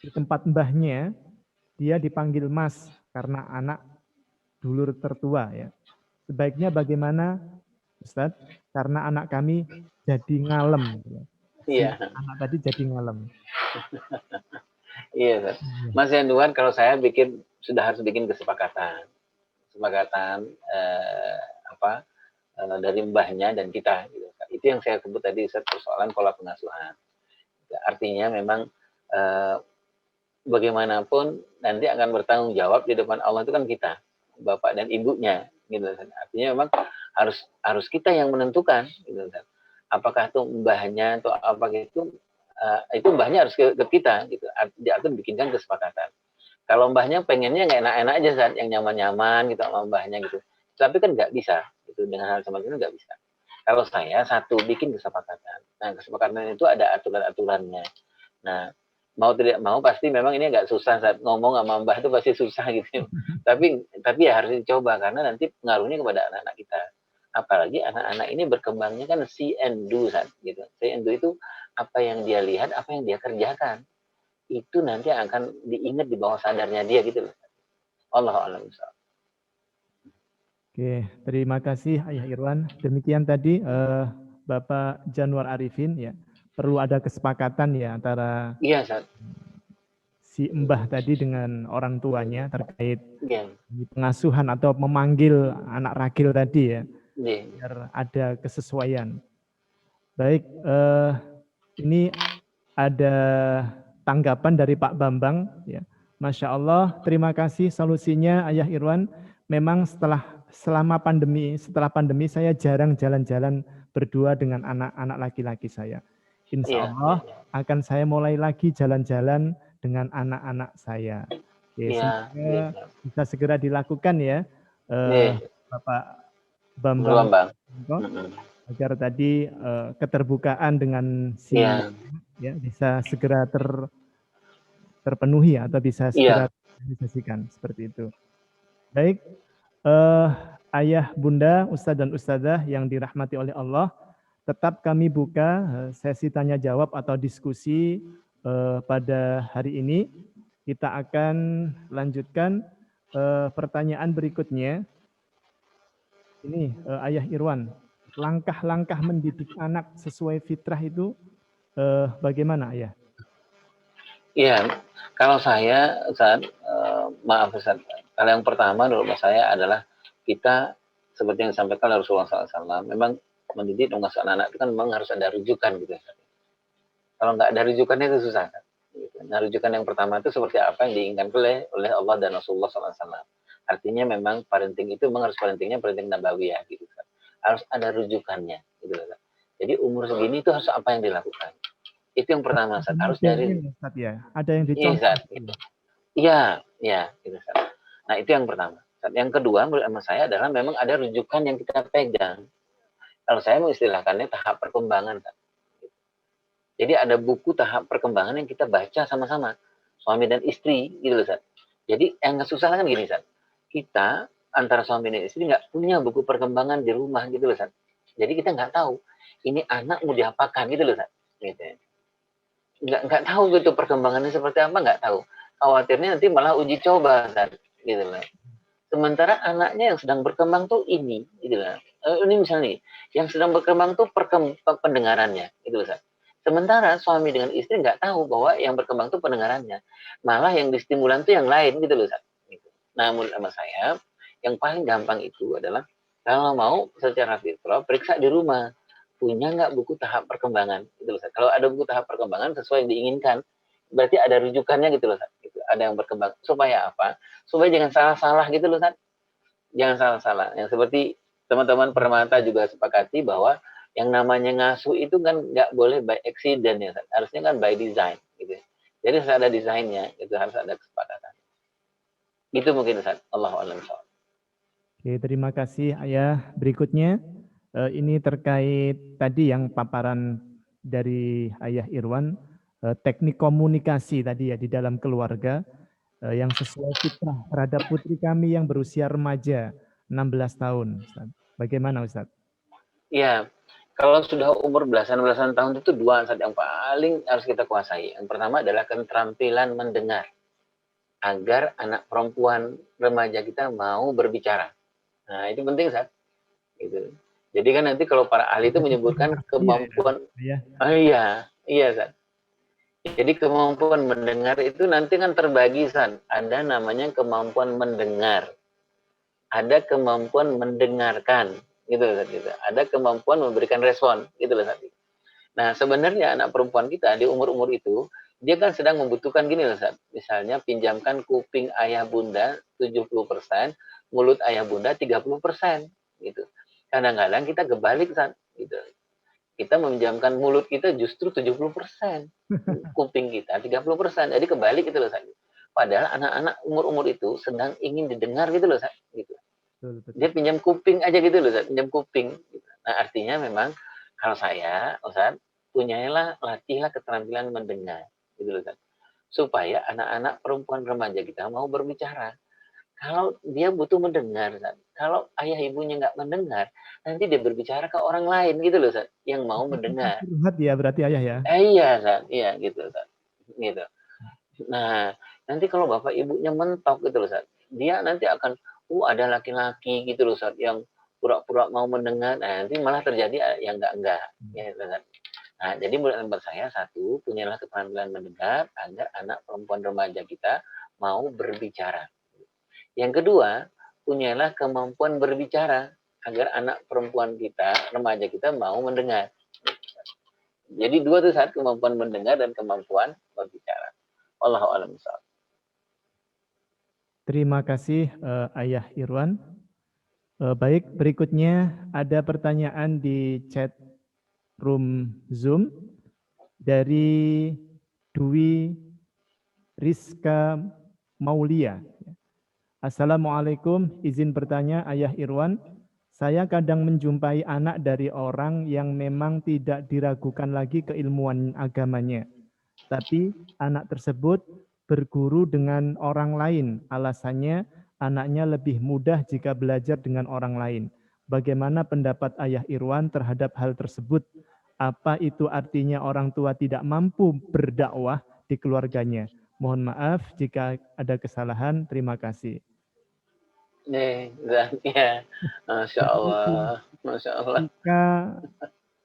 Di tempat mbahnya dia dipanggil Mas karena anak dulur tertua ya. Sebaiknya bagaimana Ustadz? Karena anak kami jadi ngalem. Iya. Anak tadi jadi ngalem. Iya, Ustaz. Mas Yanuar, kalau saya sudah harus bikin kesepakatan dari mbahnya dan kita. Gitu. Itu yang saya sebut tadi Ustaz, persoalan pola pengasuhan. Artinya memang bagaimanapun nanti akan bertanggung jawab di depan Allah itu kan kita, bapak dan ibunya, gitu. Artinya memang harus kita yang menentukan, gitu. Apakah itu mbahnya atau apa gitu, itu mbahnya harus ke kita, gitu. Dia akan bikinkan kesepakatan. Kalau mbahnya pengennya nggak enak-enak aja saat yang nyaman-nyaman gitu sama mbahnya gitu, tapi kan nggak bisa, gitu. Dengan hal semacam itu nggak bisa. Kalau saya satu bikin kesepakatan, nah kesepakatan itu ada aturan-aturannya. Nah, mau tidak mau pasti memang ini agak susah saat ngomong sama mbah itu pasti susah gitu. Tapi ya harus dicoba karena nanti pengaruhnya kepada anak-anak kita. Apalagi anak-anak ini berkembangnya kan see and do gitu. See and do itu apa yang dia lihat, apa yang dia kerjakan. Itu nanti akan diingat di bawah sadarnya dia gitu loh. Allah a'lam. Oke, terima kasih Ayah Irwan. Demikian tadi Bapak Januar Arifin ya. Perlu ada kesepakatan ya antara Iya, Ustaz. si mbah tadi dengan orang tuanya terkait Iya. pengasuhan atau memanggil anak ragil tadi ya. Iya. Biar ada kesesuaian. Baik, ini ada tanggapan dari Pak Bambang ya. Masya Allah, terima kasih solusinya Ayah Irwan. Memang selama pandemi, setelah pandemi saya jarang jalan-jalan berdua dengan anak-anak laki-laki saya. Insya Allah akan saya mulai lagi jalan-jalan dengan anak-anak saya. Oke, semoga bisa segera dilakukan ya, Bapak Bambang, agar tadi keterbukaan dengan si ya bisa segera terpenuhi atau bisa segera direalisasikan seperti itu. Baik, ayah, bunda, ustadz dan ustadzah yang dirahmati oleh Allah, tetap kami buka sesi tanya jawab atau diskusi pada hari ini. Kita akan lanjutkan pertanyaan berikutnya. Ini Ayah Irwan, langkah-langkah mendidik anak sesuai fitrah itu bagaimana Ayah? Iya, kalau saya maaf Ustaz, kalau yang pertama menurut saya adalah kita seperti yang disampaikan Rasulullah SAW, memang mendidik mengasuh anak itu kan memang harus ada rujukan gitu. Kalau nggak ada rujukannya itu susah. Nah, rujukan yang pertama itu seperti apa yang diinginkan oleh Allah dan Rasulullah SAW. Artinya memang parenting itu memang harus parenting nabawiyah gitu. Harus ada rujukannya gitu. Jadi umur segini itu harus apa yang dilakukan. Itu yang pertama, Ustaz. Harus dari Ustaz, ya. Ada yang dicontoh. Iya, gitu, Ustaz. Nah, itu yang pertama. Yang kedua menurut saya adalah memang ada rujukan yang kita pegang. Kalau saya mengistilahkannya tahap perkembangan, Ustaz. Jadi ada buku tahap perkembangan yang kita baca sama-sama, suami dan istri, gitu loh, Ustaz. Jadi yang susah kan gini, Ustaz. Kita antara suami dan istri nggak punya buku perkembangan di rumah, gitu loh, Ustaz. Jadi kita nggak tahu ini anak mau diapakan, gitu loh, Ustaz. Gitu. Nggak tahu gitu perkembangannya seperti apa, nggak tahu. Khawatirnya nanti malah uji coba kan, gitu lah. Sementara anaknya yang sedang berkembang tuh ini, gitu lah. Ini misalnya nih, yang sedang berkembang tuh pendengarannya, gitu loh. Sementara suami dengan istri nggak tahu bahwa yang berkembang tuh pendengarannya, malah yang distimulan tuh yang lain, gitu loh. Gitu. Nah, menurut saya, yang paling gampang itu adalah kalau mau secara virtual periksa di rumah. Punya nggak buku tahap perkembangan gitu loh. Kalau ada buku tahap perkembangan sesuai yang diinginkan, berarti ada rujukannya gitu loh. Gitu. Ada yang berkembang. Supaya apa? Supaya jangan salah-salah gitu loh. Jangan salah-salah. Yang seperti teman-teman Permata juga sepakati bahwa yang namanya ngasuh itu kan nggak boleh by accident ya. Harusnya kan by design. Gitu. Jadi harus ada desainnya. Itu harus ada kesepakatan. Itu mungkin Ustaz. Allahu a'lam. Oke, terima kasih Ayah. Berikutnya ini terkait tadi yang paparan dari Ayah Irwan, teknik komunikasi tadi ya di dalam keluarga yang sesuai fitrah terhadap putri kami yang berusia remaja 16 tahun. Ustaz. Bagaimana Ustaz? Ya, kalau sudah umur belasan tahun itu dua Ustaz yang paling harus kita kuasai. Yang pertama adalah keterampilan mendengar agar anak perempuan remaja kita mau berbicara. Nah, itu penting Ustaz. Gitu. Jadi kan nanti kalau para ahli itu menyebutkan kemampuan, iya, Zat. Jadi kemampuan mendengar itu nanti kan terbagi, Zat. Ada namanya kemampuan mendengar, ada kemampuan mendengarkan, gitu Ustaz, gitu. Ada kemampuan memberikan respon, gitu loh Ustaz. Nah, sebenarnya anak perempuan kita di umur-umur itu, dia kan sedang membutuhkan gini loh, Ustaz. Misalnya pinjamkan kuping ayah bunda 70%, mulut ayah bunda 30%, gitu. Kadang-kadang kita kebalik, Ustaz, gitu. Kita meminjamkan mulut kita justru 70%, kuping kita 30%. Jadi kebalik gitu loh, Ustaz. Padahal anak-anak umur-umur itu sedang ingin didengar gitu loh, Ustaz, gitu. Betul, betul. Dia pinjam kuping aja gitu loh, Ustaz, pinjam kuping. Gitu. Nah, artinya memang kalau saya, Ustaz, punyailah, latihlah keterampilan mendengar, gitu loh, Ustaz. Supaya anak-anak perempuan remaja kita mau berbicara. Kalau dia butuh mendengar, Ustaz. Kalau ayah ibunya nggak mendengar, nanti dia berbicara ke orang lain gitu loh, Ustaz, yang mau mendengar. Curhat ya berarti ayah ya. Iya, Ustaz, iya gitu, Ustaz. Gitu. Nah, nanti kalau bapak ibunya mentok gitu loh, Ustaz. Dia nanti akan, ada laki-laki gitu loh, Ustaz, yang pura-pura mau mendengar. Nah, nanti malah terjadi yang enggak. Ya, Ustaz. Nah, jadi menurut saya satu, punyalah keterampilan mendengar agar anak perempuan remaja kita mau berbicara. Yang kedua, punyalah kemampuan berbicara agar anak perempuan kita, remaja kita mau mendengar. Jadi dua tuh saat kemampuan mendengar dan kemampuan berbicara. Wallahu a'lam bishawab. Terima kasih Ayah Irwan. Baik, berikutnya ada pertanyaan di chat room Zoom dari Dwi Rizka Maulia. Assalamualaikum, izin bertanya Ayah Irwan. Saya kadang menjumpai anak dari orang yang memang tidak diragukan lagi keilmuan agamanya. Tapi anak tersebut berguru dengan orang lain. Alasannya anaknya lebih mudah jika belajar dengan orang lain. Bagaimana pendapat Ayah Irwan terhadap hal tersebut? Apa itu artinya orang tua tidak mampu berdakwah di keluarganya? Mohon maaf jika ada kesalahan. Terima kasih. Nih, ya, Masya Allah, Masya Allah. Jika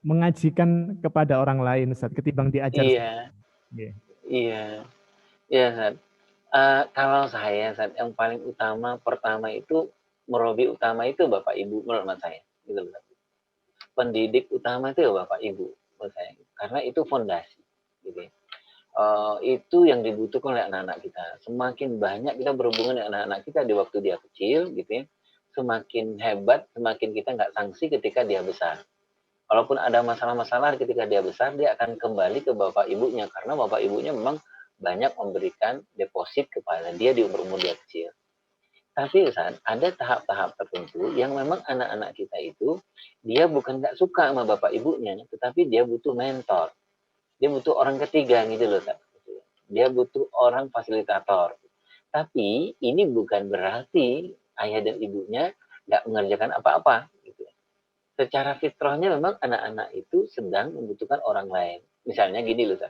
mengajikan kepada orang lain, Ustaz, ketimbang diajar. Iya, Yeah. iya, iya, Sat. Kalau saya, Sat, yang paling utama pertama itu merobi utama itu Bapak Ibu menurut saya, gitu loh. Pendidik utama itu ya Bapak Ibu menurut saya, karena itu fondasi, gitu ya. Itu yang dibutuhkan oleh anak-anak kita. Semakin banyak kita berhubungan dengan anak-anak kita di waktu dia kecil, gitu ya, semakin hebat, semakin kita nggak sanksi ketika dia besar. Walaupun ada masalah-masalah ketika dia besar, dia akan kembali ke bapak ibunya karena bapak ibunya memang banyak memberikan deposit kepada dia di umur-umur dia kecil. Tapi Ustaz, ada tahap-tahap tertentu yang memang anak-anak kita itu dia bukan nggak suka sama bapak ibunya, tetapi dia butuh mentor. Dia butuh orang ketiga gitu loh, Ustaz. Dia butuh orang fasilitator. Tapi ini bukan berarti ayah dan ibunya nggak mengerjakan apa-apa. Gitu. Secara fitrahnya memang anak-anak itu sedang membutuhkan orang lain. Misalnya gini loh, Ustaz.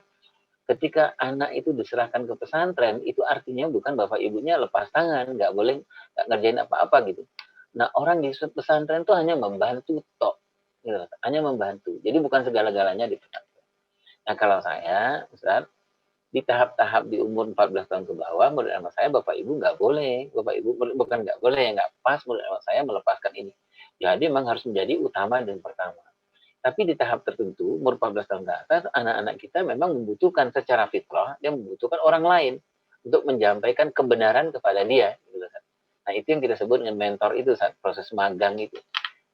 Ketika anak itu diserahkan ke pesantren, itu artinya bukan bapak ibunya lepas tangan, nggak ngerjain apa-apa gitu. Nah, orang di pesantren itu hanya membantu tok, gitu, hanya membantu. Jadi bukan segala-galanya di pesantren. Nah, kalau saya, Ustaz, di tahap-tahap di umur 14 tahun ke bawah, menurut anak saya bapak ibu nggak boleh, bapak ibu bukan nggak boleh, nggak pas menurut anak saya melepaskan ini. Jadi memang harus menjadi utama dan pertama. Tapi di tahap tertentu, umur 14 tahun ke atas, anak-anak kita memang membutuhkan secara fitrah, dia membutuhkan orang lain untuk menyampaikan kebenaran kepada dia. Nah, itu yang kita sebut dengan mentor itu saat proses magang itu.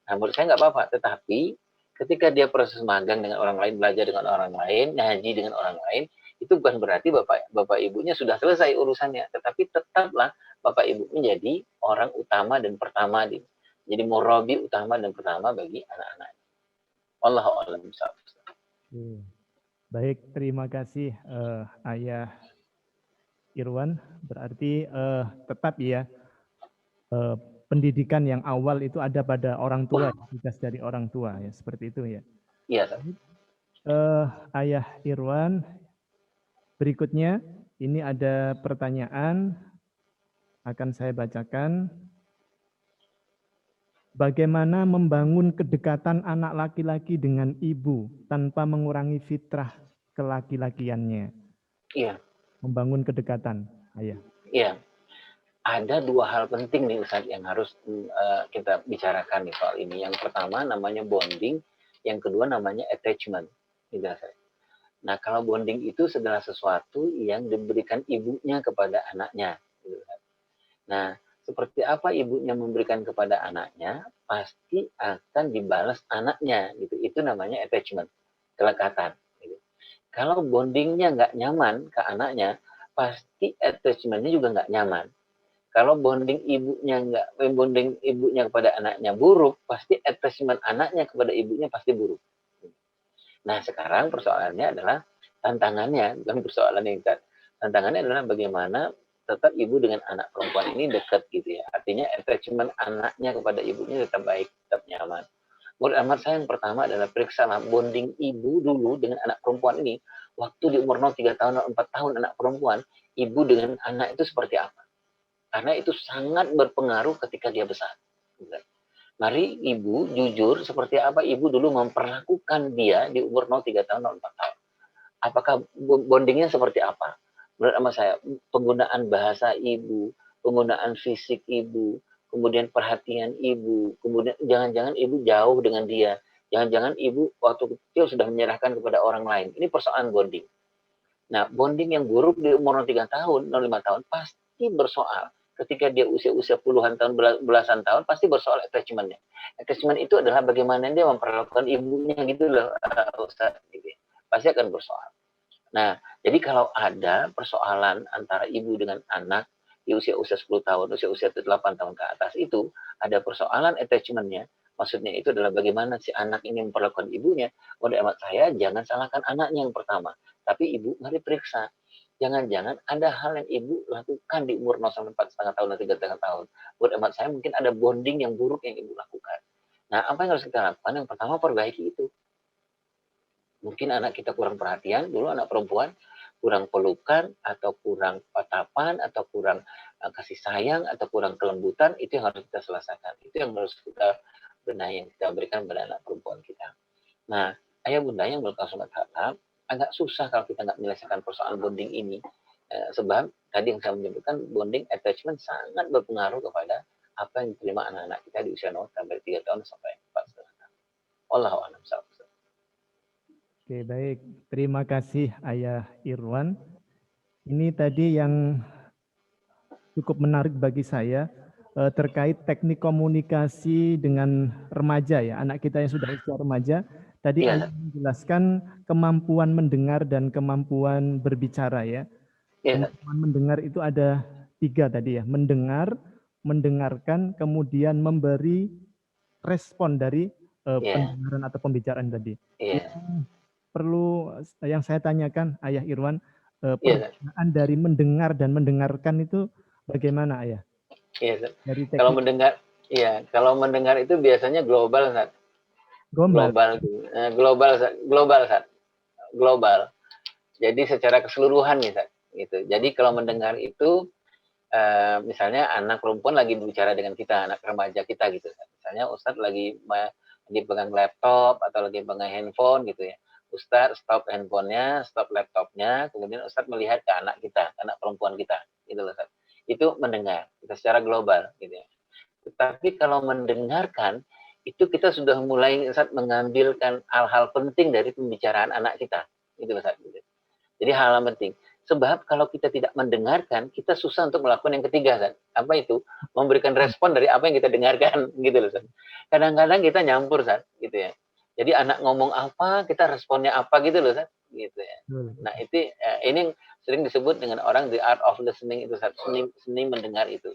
Nah, menurut saya nggak apa-apa. Tetapi ketika dia proses magang dengan orang lain, belajar dengan orang lain, ngaji dengan orang lain, itu bukan berarti bapak ibunya sudah selesai urusannya. Tetapi tetaplah bapak ibu menjadi orang utama dan pertama. Jadi murabi utama dan pertama bagi anak-anak. Wallahu a'lam bishawab. Baik, terima kasih Ayah Irwan. Berarti tetap ya pendidikan yang awal itu ada pada orang tua, tugas dari orang tua ya, seperti itu ya. Iya, Ayah Irwan, berikutnya ini ada pertanyaan akan saya bacakan. Bagaimana membangun kedekatan anak laki-laki dengan ibu tanpa mengurangi fitrah kelaki-lakiannya? Iya. Membangun kedekatan, ayah. Iya. ada dua hal penting nih Ustaz yang harus kita bicarakan nih soal ini. Yang pertama namanya bonding, yang kedua namanya attachment. Gitu, Ustaz. Nah, kalau bonding itu adalah sesuatu yang diberikan ibunya kepada anaknya. Gitu, Ustaz. Nah, seperti apa ibunya memberikan kepada anaknya, pasti akan dibalas anaknya. Gitu. Itu namanya attachment, kelekatan. Gitu. Kalau bondingnya nggak nyaman ke anaknya, pasti attachment-nya juga nggak nyaman. Kalau bonding ibunya kepada anaknya buruk, pasti attachment anaknya kepada ibunya pasti buruk. Nah, sekarang persoalannya adalah tantangannya, bukan persoalan yang tantangannya adalah bagaimana tetap ibu dengan anak perempuan ini dekat gitu ya. Artinya attachment anaknya kepada ibunya tetap baik, tetap nyaman. Menurut amat saya yang pertama adalah periksalah bonding ibu dulu dengan anak perempuan ini. Waktu di umur 0, 3 tahun, 4 tahun anak perempuan, ibu dengan anak itu seperti apa? Karena itu sangat berpengaruh ketika dia besar. Mari ibu jujur seperti apa ibu dulu memperlakukan dia di umur 0, 3 tahun, 0, 4 tahun. Apakah bondingnya seperti apa? Menurut sama saya, penggunaan bahasa ibu, penggunaan fisik ibu, kemudian perhatian ibu, kemudian jangan-jangan ibu jauh dengan dia. Jangan-jangan ibu waktu kecil sudah menyerahkan kepada orang lain. Ini persoalan bonding. Nah, bonding yang buruk di umur 0, 3 tahun, 0, 5 tahun pasti bersoal. Ketika dia usia-usia puluhan tahun, belasan tahun, pasti bersoal attachment-nya. Attachment itu adalah bagaimana dia memperlakukan ibunya gitu loh, Ustaz. Pasti akan bersoal. Nah, jadi kalau ada persoalan antara ibu dengan anak di usia-usia 10 tahun, usia-usia 8 tahun ke atas itu, ada persoalan attachment-nya. Maksudnya itu adalah bagaimana si anak ini memperlakukan ibunya. Menurut hemat saya, jangan salahkan anaknya yang pertama. Tapi ibu mari periksa. Jangan-jangan ada hal yang ibu lakukan di umur 0 sampai 4,5 tahun dan 3,5 tahun. Menurut hemat saya mungkin ada bonding yang buruk yang ibu lakukan. Nah, apa yang harus kita lakukan? Yang pertama, perbaiki itu. Mungkin anak kita kurang perhatian, dulu anak perempuan, kurang pelukan, atau kurang patapan, atau kurang kasih sayang, atau kurang kelembutan, itu yang harus kita selesaikan. Itu yang harus kita benahi, yang kita berikan pada anak perempuan kita. Nah, ayah bunda yang berkasumat harap, agak susah kalau kita nggak menyelesaikan persoalan bonding ini. Sebab tadi yang saya menyebutkan, bonding attachment sangat berpengaruh kepada apa yang diterima anak-anak kita di usia 0 sampai 3 tahun sampai 4,5 tahun. Wallahu a'lam. Oke, baik. Terima kasih Ayah Irwan. Ini tadi yang cukup menarik bagi saya terkait teknik komunikasi dengan remaja ya, anak kita yang sudah usia remaja. Tadi Ayah menjelaskan kemampuan mendengar dan kemampuan berbicara ya. Kemampuan mendengar itu ada 3 tadi ya, mendengar, mendengarkan, kemudian memberi respon dari pendengaran atau pembicaraan tadi. Perlu yang saya tanyakan Ayah Irwan, perbedaan dari mendengar dan mendengarkan itu bagaimana Ayah? Dari kalau mendengar, kalau mendengar itu biasanya global, Sat. Global. Jadi secara keseluruhan nih, Sat. Gitu. Jadi kalau mendengar itu, misalnya anak perempuan lagi bicara dengan kita, anak remaja kita gitu. Misalnya Ustadz lagi pegang laptop atau lagi pegang handphone gitu ya. Ustadz stop handphonenya, stop laptopnya, kemudian Ustadz melihat ke anak kita, anak perempuan kita, gitu loh Ustadz. Itu mendengar, kita secara global, gitu ya. Tetapi kalau mendengarkan, itu kita sudah mulai Ustadz mengambilkan hal-hal penting dari pembicaraan anak kita, gitu loh Ustadz. Jadi hal-hal penting. Sebab kalau kita tidak mendengarkan, kita susah untuk melakukan yang ketiga, Ustadz. Apa itu? Memberikan respon dari apa yang kita dengarkan, gitu loh Ustadz. Kadang-kadang kita nyampur, Ustadz, gitu ya. Jadi anak ngomong apa, kita responnya apa gitu loh, Ustaz. Gitu ya. Nah, itu ini sering disebut dengan orang the art of listening itu, Ustaz. Seni mendengar itu.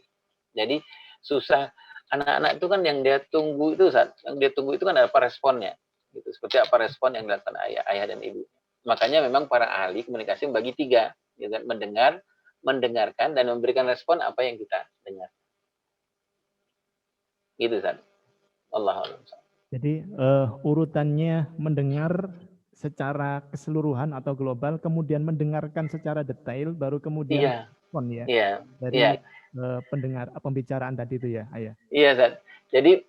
Jadi susah. Anak-anak itu kan yang dia tunggu itu, Ustaz. Yang dia tunggu itu kan apa responnya. Gitu. Seperti apa respon yang dilakukan ayah dan ibu. Makanya memang para ahli komunikasi membagi 3, gitu, mendengar, mendengarkan dan memberikan respon apa yang kita dengar. Gitu, Ustaz. Allahu a'lam. Jadi urutannya mendengar secara keseluruhan atau global, kemudian mendengarkan secara detail, baru kemudian respon ya dari pendengar pembicaraan tadi itu ya, Ayah. Iya, Zat. Jadi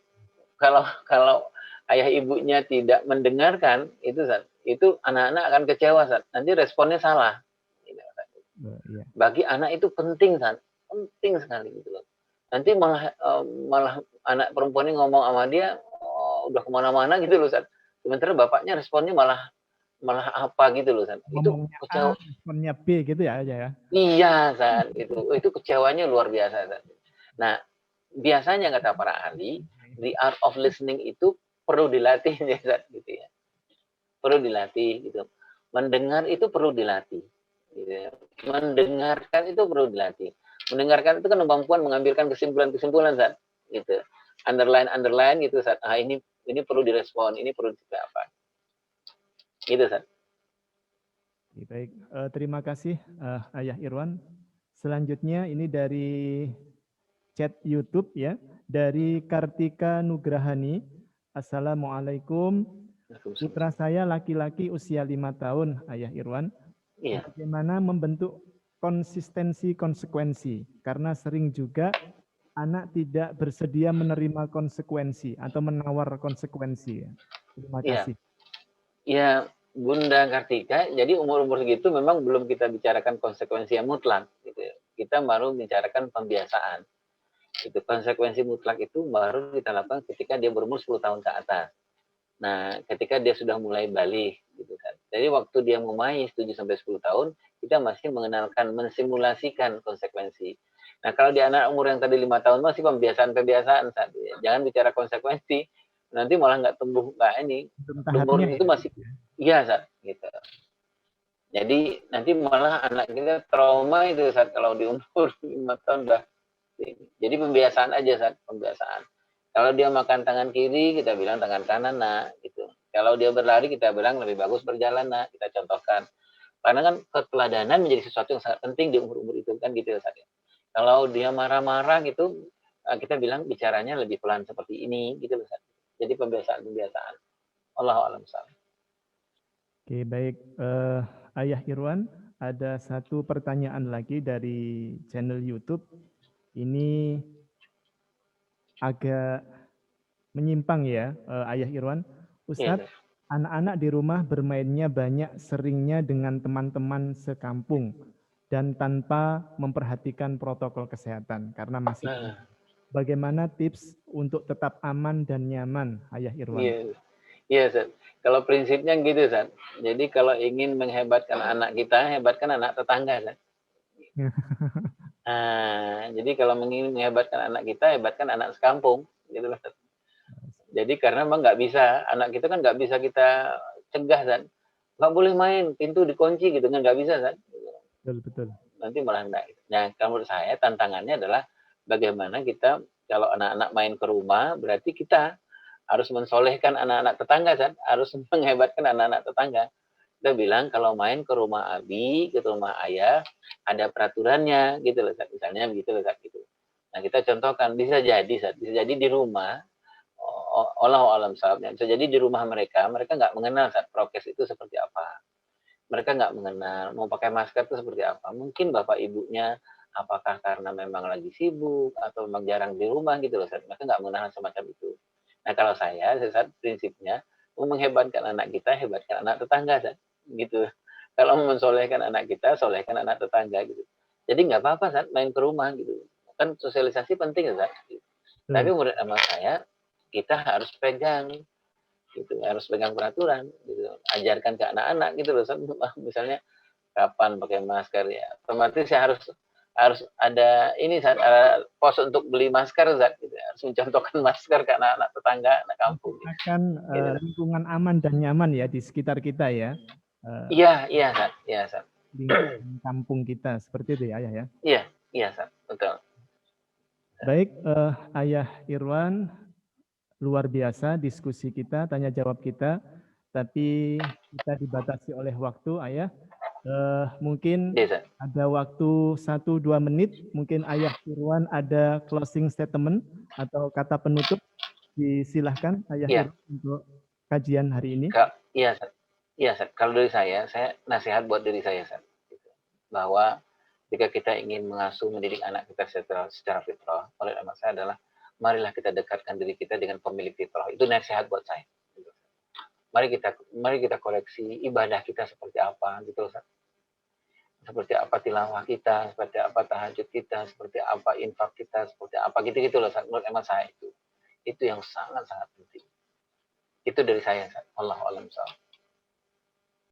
kalau ayah ibunya tidak mendengarkan itu, Zat, itu anak-anak akan kecewa, Zat. Nanti responnya salah. Bagi anak itu penting, Zat. penting sekali gitu loh. Nanti malah anak perempuan ini ngomong sama dia, udah kemana-mana gitu loh, Ustaz. Sementara bapaknya responnya malah malah apa gitu loh, Ustaz. Itu Ngomongnya A, kecewa. responnya B gitu ya aja ya? Iya, Ustaz, gitu. Itu kecewanya luar biasa, Ustaz. Nah, biasanya kata para ahli, the art of listening itu perlu dilatih ya, Ustaz, gitu ya. Perlu dilatih gitu. Mendengar itu perlu dilatih. Gitu ya. Mendengarkan itu perlu dilatih. Mendengarkan itu kan kemampuan mengambilkan kesimpulan-kesimpulan, Ustaz, gitu. Underline gitu, Ustaz. Ah, ini perlu direspon, ini perlu apa. Gitu, Ustaz. Baik, terima kasih Ayah Irwan. Selanjutnya ini dari chat YouTube ya, dari Kartika Nugrahani. Assalamualaikum. Putra saya laki-laki usia 5 tahun, Ayah Irwan. Iya. Bagaimana membentuk konsistensi konsekuensi? Karena sering juga anak tidak bersedia menerima konsekuensi atau menawar konsekuensi. Terima Iya. kasih. Ya, Bunda Kartika, jadi umur-umur segitu memang belum kita bicarakan konsekuensi yang mutlak, gitu ya. Kita baru bicarakan pembiasaan. Itu konsekuensi mutlak itu baru kita lakukan ketika dia berumur 10 tahun ke atas. Nah, ketika dia sudah mulai balik, gitu kan. Jadi waktu dia memais 7 sampai 10 tahun, kita masih mengenalkan, mensimulasikan konsekuensi. Nah, kalau di anak umur yang tadi 5 tahun masih pembiasaan-pembiasaan. Jangan bicara konsekuensi, nanti malah nggak tumbuh, nggak ini. Umur Tahapnya itu ya. masih, iya, gitu. Jadi nanti malah anak kita trauma itu saat kalau di umur 5 tahun udah. Jadi pembiasaan aja saat pembiasaan. Kalau dia makan tangan kiri, kita bilang tangan kanan, nak, gitu. Kalau dia berlari, kita bilang lebih bagus berjalan, nak, kita contohkan. Karena kan keteladanan menjadi sesuatu yang sangat penting di umur-umur itu kan gitu ya, Saat. Kalau dia marah-marah gitu, kita bilang bicaranya lebih pelan seperti ini, gitu loh, Saat. Jadi pembiasaan-pembiasaan. Allahu a'lam. Oke, baik. Ayah Irwan, ada satu pertanyaan lagi dari channel YouTube. Ini agak menyimpang ya, Ayah Irwan. Iya, Ustadz, anak-anak di rumah bermainnya banyak seringnya dengan teman-teman sekampung dan tanpa memperhatikan protokol kesehatan karena masih nah, bagaimana tips untuk tetap aman dan nyaman, Ayah Irwan? iya. Iya, Zat. Kalau prinsipnya gitu, Zat. Jadi kalau ingin menghebatkan anak kita, hebatkan anak tetangga, Zat. Nah, jadi kalau ingin menghebatkan anak kita, hebatkan anak sekampung, gitu loh. Zat. Jadi karena memang nggak bisa, anak kita kan nggak bisa kita cegah, Zat. Nggak boleh main, pintu dikunci gitu kan, nggak bisa, Zat. Betul, betul. Nanti malah enggak. Nah, kalau menurut saya tantangannya adalah bagaimana kita, kalau anak-anak main ke rumah, berarti kita harus mensolehkan anak-anak tetangga, kan? Harus menghebatkan anak-anak tetangga. Kita bilang kalau main ke rumah abi, ke rumah ayah, ada peraturannya, gitu loh, misalnya begitu loh, gitu. Nah, kita contohkan, bisa jadi di rumah, Allah alam sahabnya, bisa jadi di rumah mereka nggak mengenal saat prokes itu seperti apa. Mereka nggak mengenal, mau pakai masker itu seperti apa. Mungkin bapak ibunya, apakah karena memang lagi sibuk, atau memang jarang di rumah gitu loh, mereka nggak mengenal semacam itu. Nah, kalau saya, prinsipnya, mau menghebatkan anak kita, hebatkan anak tetangga, gitu. Kalau mau mensolehkan anak kita, solehkan anak tetangga, gitu. Jadi nggak apa-apa, main ke rumah, gitu. Kan sosialisasi penting, ya, gitu. Tapi Betul. menurut amal saya, kita harus pegang, gitu. Harus pegang peraturan, gitu. Ajarkan ke anak-anak, gitu loh. Misalnya, kapan pakai masker, ya. Otomatis saya harus harus ada ini saat pos untuk beli masker, Zat, gitu. Harus mencontohkan masker ke anak-anak tetangga, anak kampung. Menciptakan Gitu. lingkungan aman dan nyaman ya di sekitar kita ya, Iya, iya, Zat. Iya, Zat. lingkungan kampung kita seperti itu ya, Ayah ya. Iya, iya, Zat. Betul. Baik, Ayah Irwan, luar biasa diskusi kita, tanya jawab kita, tapi kita dibatasi oleh waktu, Ayah. Mungkin Iya, Zat. ada waktu 1-2 menit, mungkin Ayah Irwan ada closing statement atau kata penutup, disilahkan Ayah Iya. Irwan untuk kajian hari ini. Iya, Zat. Iya, Zat. Kalau dari saya nasihat buat diri saya, Zat. Bahwa jika kita ingin mengasuh mendidik anak kita secara fitrah, oleh anak saya adalah marilah kita dekatkan diri kita dengan pemilik fitrah. Itu nasihat buat saya. Mari kita koreksi ibadah kita seperti apa, gitu. seperti apa tilawah kita, seperti apa tahajud kita, seperti apa infak kita, seperti apa gitu-gitu loh. Menurut emak saya itu yang sangat-sangat penting. Itu dari saya, Allah alam.